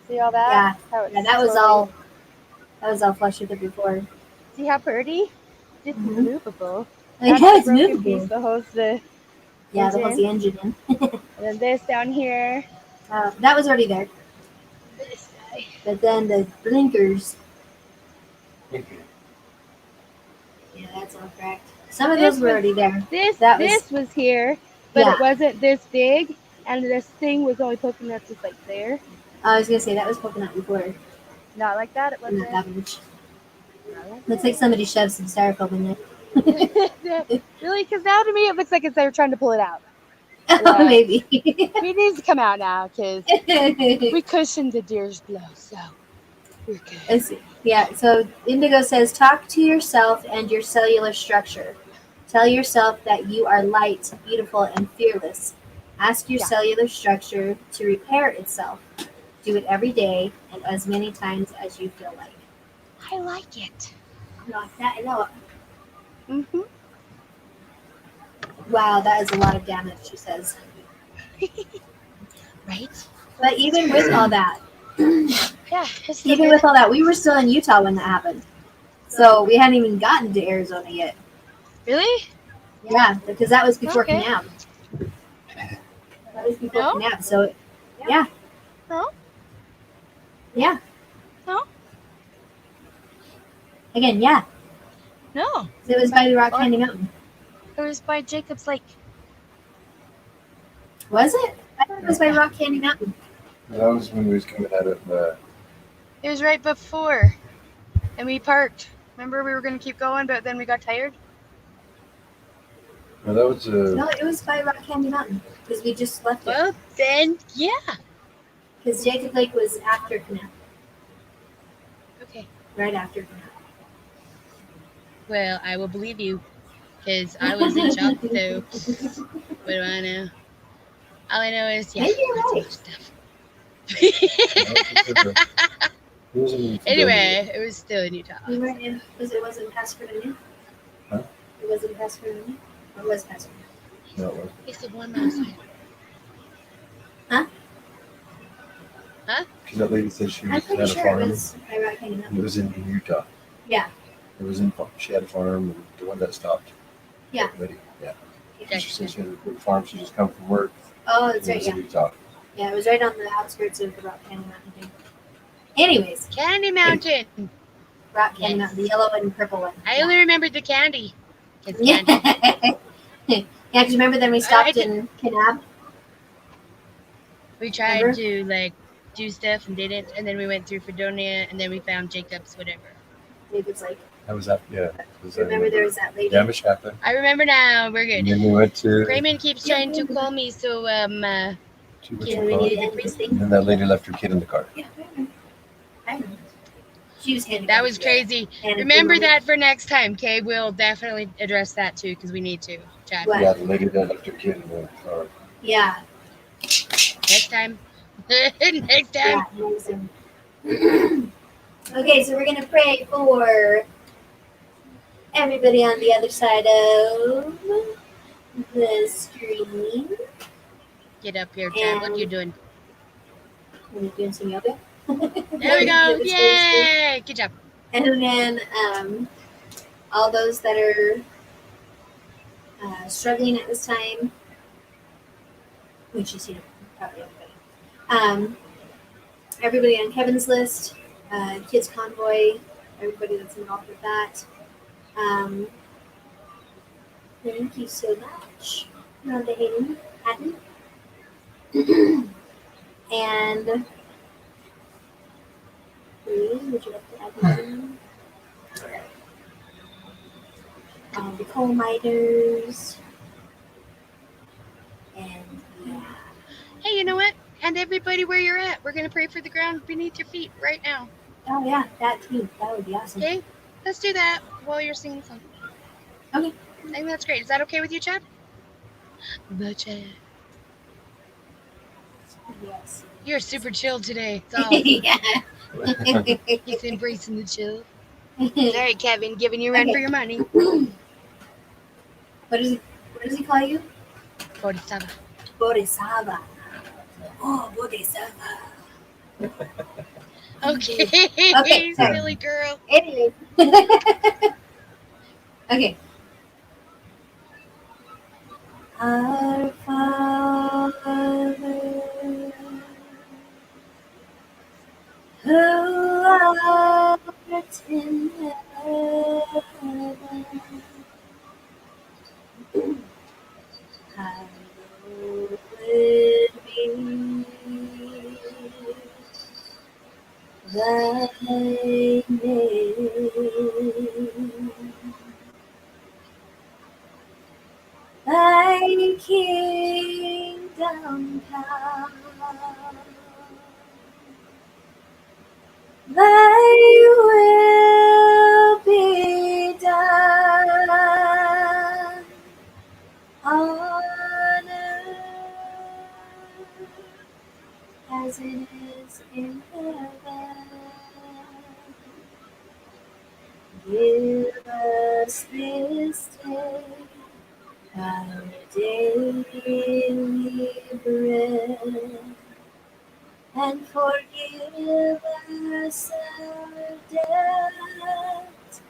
See all that? Yeah. How it's Yeah. That was slowly- all flush with it before. See how pretty? This is Mhm. movable. Yeah, That's the it's broken movable. piece that holds the. Yeah, that holds the engine in. And then this down here. That was already there. This guy. But then the blinkers. Yeah, that's all cracked. Some of This those were was- already there. This That was here, but Yeah. it wasn't this big, and this thing was only poking up just like there. I was gonna say that was poking out before. Not like that. It Not wasn't. that much. Not like Looks like somebody shoved some styrofoam in there. that. Really? Because now to me it looks like it's they were trying to pull it out. Oh, maybe. It needs to come out now because we cushioned the deer's blow, so we're good. Let's see. Yeah, so Indigo says, talk to yourself and your cellular structure. Tell yourself that you are light, beautiful, and fearless. Ask your Yeah. cellular structure to repair itself. Do it every day and as many times as you feel like. I like it. Like that, I know. Mm-hmm. Wow, that is a lot of damage, she says. Right? But even with all that, Yeah. It's still even good. with all that, we were still in Utah when that happened. So we hadn't even gotten to Arizona yet. Really? Yeah, because that was before Okay. Canab. That was before No? Canab. So, yeah. No? Yeah. No? Again, yeah. No. It was by the Rock Candy Mountain. It was by Jacob's Lake. Was it? I thought it was by Rock Candy Mountain. That was when we was coming out of. It was right before, and we parked. Remember, we were gonna keep going, but then we got tired. Well, that was. No, it was by Rock Candy Mountain because we just left it. Well, then yeah. Because Jacob Lake was after Canab, Okay. right after Canab. Well, I will believe you, because I was in shock. So what do I know? All I know is Maybe you're that's right. much stuff. It wasn't even Anyway, it was still in Utah. We weren't in, because it wasn't Pastor New? Huh? It wasn't Pastor New? Or was Pastor New? No, it wasn't. It's the one outside. Because that lady said she I'm had pretty a sure farm. it was by Rock Candy It Mountain. was in Utah. Yeah. It was in. She had a farm, and the one that stopped. Yeah. Lady, yeah. Yeah. She said she had a big farm. She just come from work. Oh, It that's right, was yeah. in Utah. Yeah, it was right on the outskirts of the Rock Candy Mountain thing. Anyways, Candy Mountain. Rock Candy Yes. Mountain, the yellow and purple one. I only remembered the candy. 'Cause Yeah. candy. Yeah, because remember then we stopped I in Kanab? We tried Remember? to like do stuff and didn't, and then we went through Fredonia, and then we found Jacob's whatever. Jacob's like, That was after. Yeah. It was, remember there was that lady? Yeah, Mishapa. I remember now. We're And good. then we went to. Raymond keeps trying to call me, so to what Yeah, you we call needed it. to end this And thing. then that lady left her kid in the car. Yeah, I remember. I remember. She was handicapped. that was crazy. And Remember we were- that for next time, okay? We'll definitely address that too, because we need to. Chad. What? Yeah, the lady that left her kid in the car. Yeah. Next time. Next time. Yeah, amazing. Okay, so we're gonna pray for everybody on the other side of the screen. Get up here, Chad. What you doing? Are we doing some yoga? There we go. Yay! Good job. And then all those that are struggling at this time, which is probably everybody. Everybody on Kevin's list, Kids Convoy, everybody that's involved with that. Thank you so much, Rhonda Hayden. And please, would you like to add anything? The coal miners. And yeah. Hey, you know what? And everybody where you're at, we're gonna pray for the ground beneath your feet right now. Oh yeah, that too. That would be awesome. Okay? Let's do that while you're singing something. Okay. I think that's great. Is that okay with you, Chad? The Chad. Yes. You're super chill today. It's awesome. Yeah. He's embracing the chill. Sorry, Kevin, giving you a run Okay. for your money. What does he call you? Bodhisattva. Bodhisattva. Oh, Bodhisattva. Okay. Okay, sorry. Silly girl. Anyway. Okay. Our Father, who art in heaven, hallowed be thy name. Thy kingdom come, thy will be done on earth as it is in heaven. Give us this day our daily bread, and forgive us our debt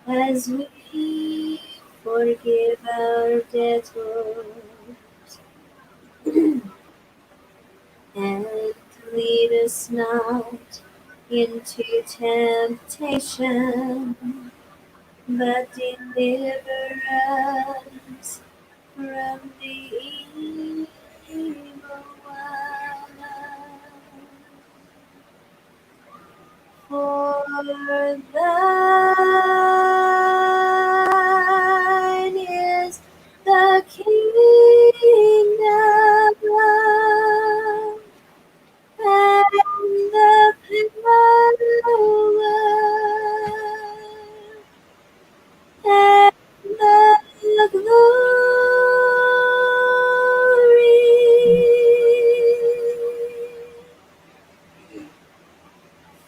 as we forgive our debtors. And lead us not into temptation, but deliver us from the evil one. For thine is the kingdom and the power and the glory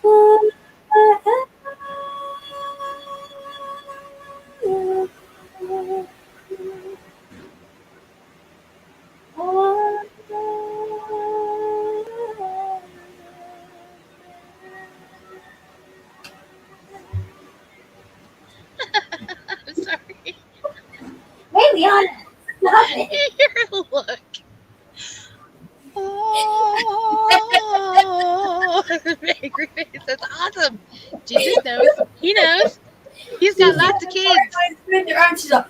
forever. I'm sorry. Hey, Leon, stop it. Your look. Oh, angry face. That's awesome. Jesus knows. He knows. He's got lots of kids. Their arms, she's like,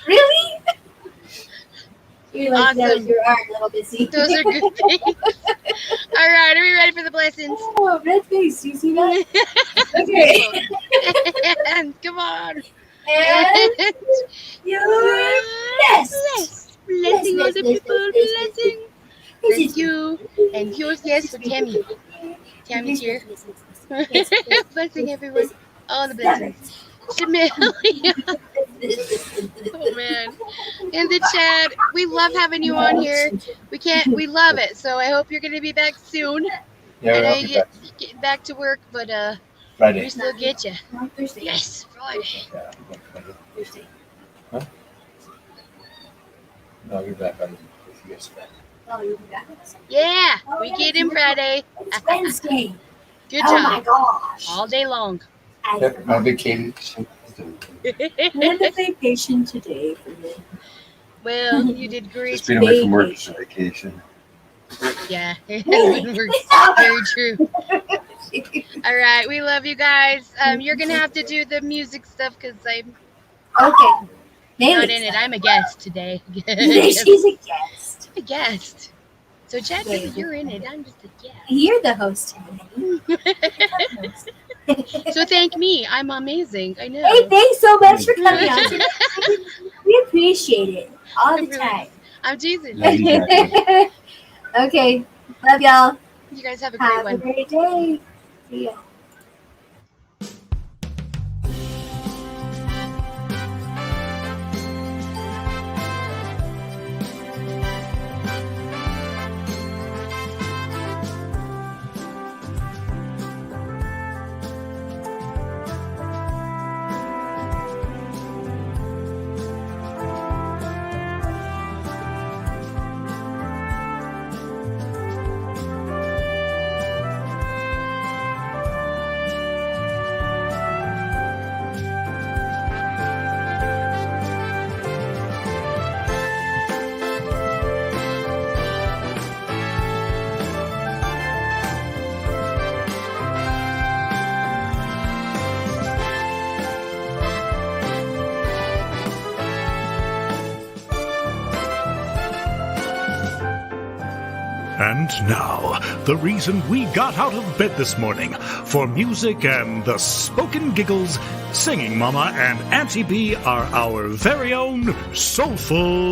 really? You're like, that was Awesome. your arm, little busy. Those are good things. All right, are we ready for the blessings? Oh, red face. You see that? Okay. And come on. And you're blessed. Blessing all the people. Blessing. This Thank is you. And yours, yes, for Tammy. Tammy's here. Blessing everyone. All the blessings. Jamil. Oh man. In the chat, we love having you on here. We love it. So I hope you're gonna be back soon. Yeah, I know I'll you be back get back to work, but Friday. we still get you. on Thursday. Yes, Friday. Yeah, I'll be back Friday. Thursday. No, I'll be back Friday. If you guys back. Oh, you'll be back with us. Yeah, Oh, we yeah, get it's in Friday. It's Wednesday. Good Oh my job. gosh. All day long. I Yep, my vacation. went on vacation today for me. Well, you did great. Just being away from work is a vacation. Yeah, it Really? has been work. Very true. All right, we love you guys. You're gonna have to do the music stuff because I'm Okay. not in it. I'm a guest today. She's a guest. I'm a guest. So technically, you're in it. I'm just a guest. You're the host today. So thank me. I'm amazing. I know. Hey, thanks so much for coming on today. We appreciate it all the time. I'm teasing. Love you, Jackie. Okay, love y'all. You guys have a great Have a one. great day. See ya. And now, the reason we got out of bed this morning for music and the spoken giggles, Singing Mama and Auntie B are our very own soulful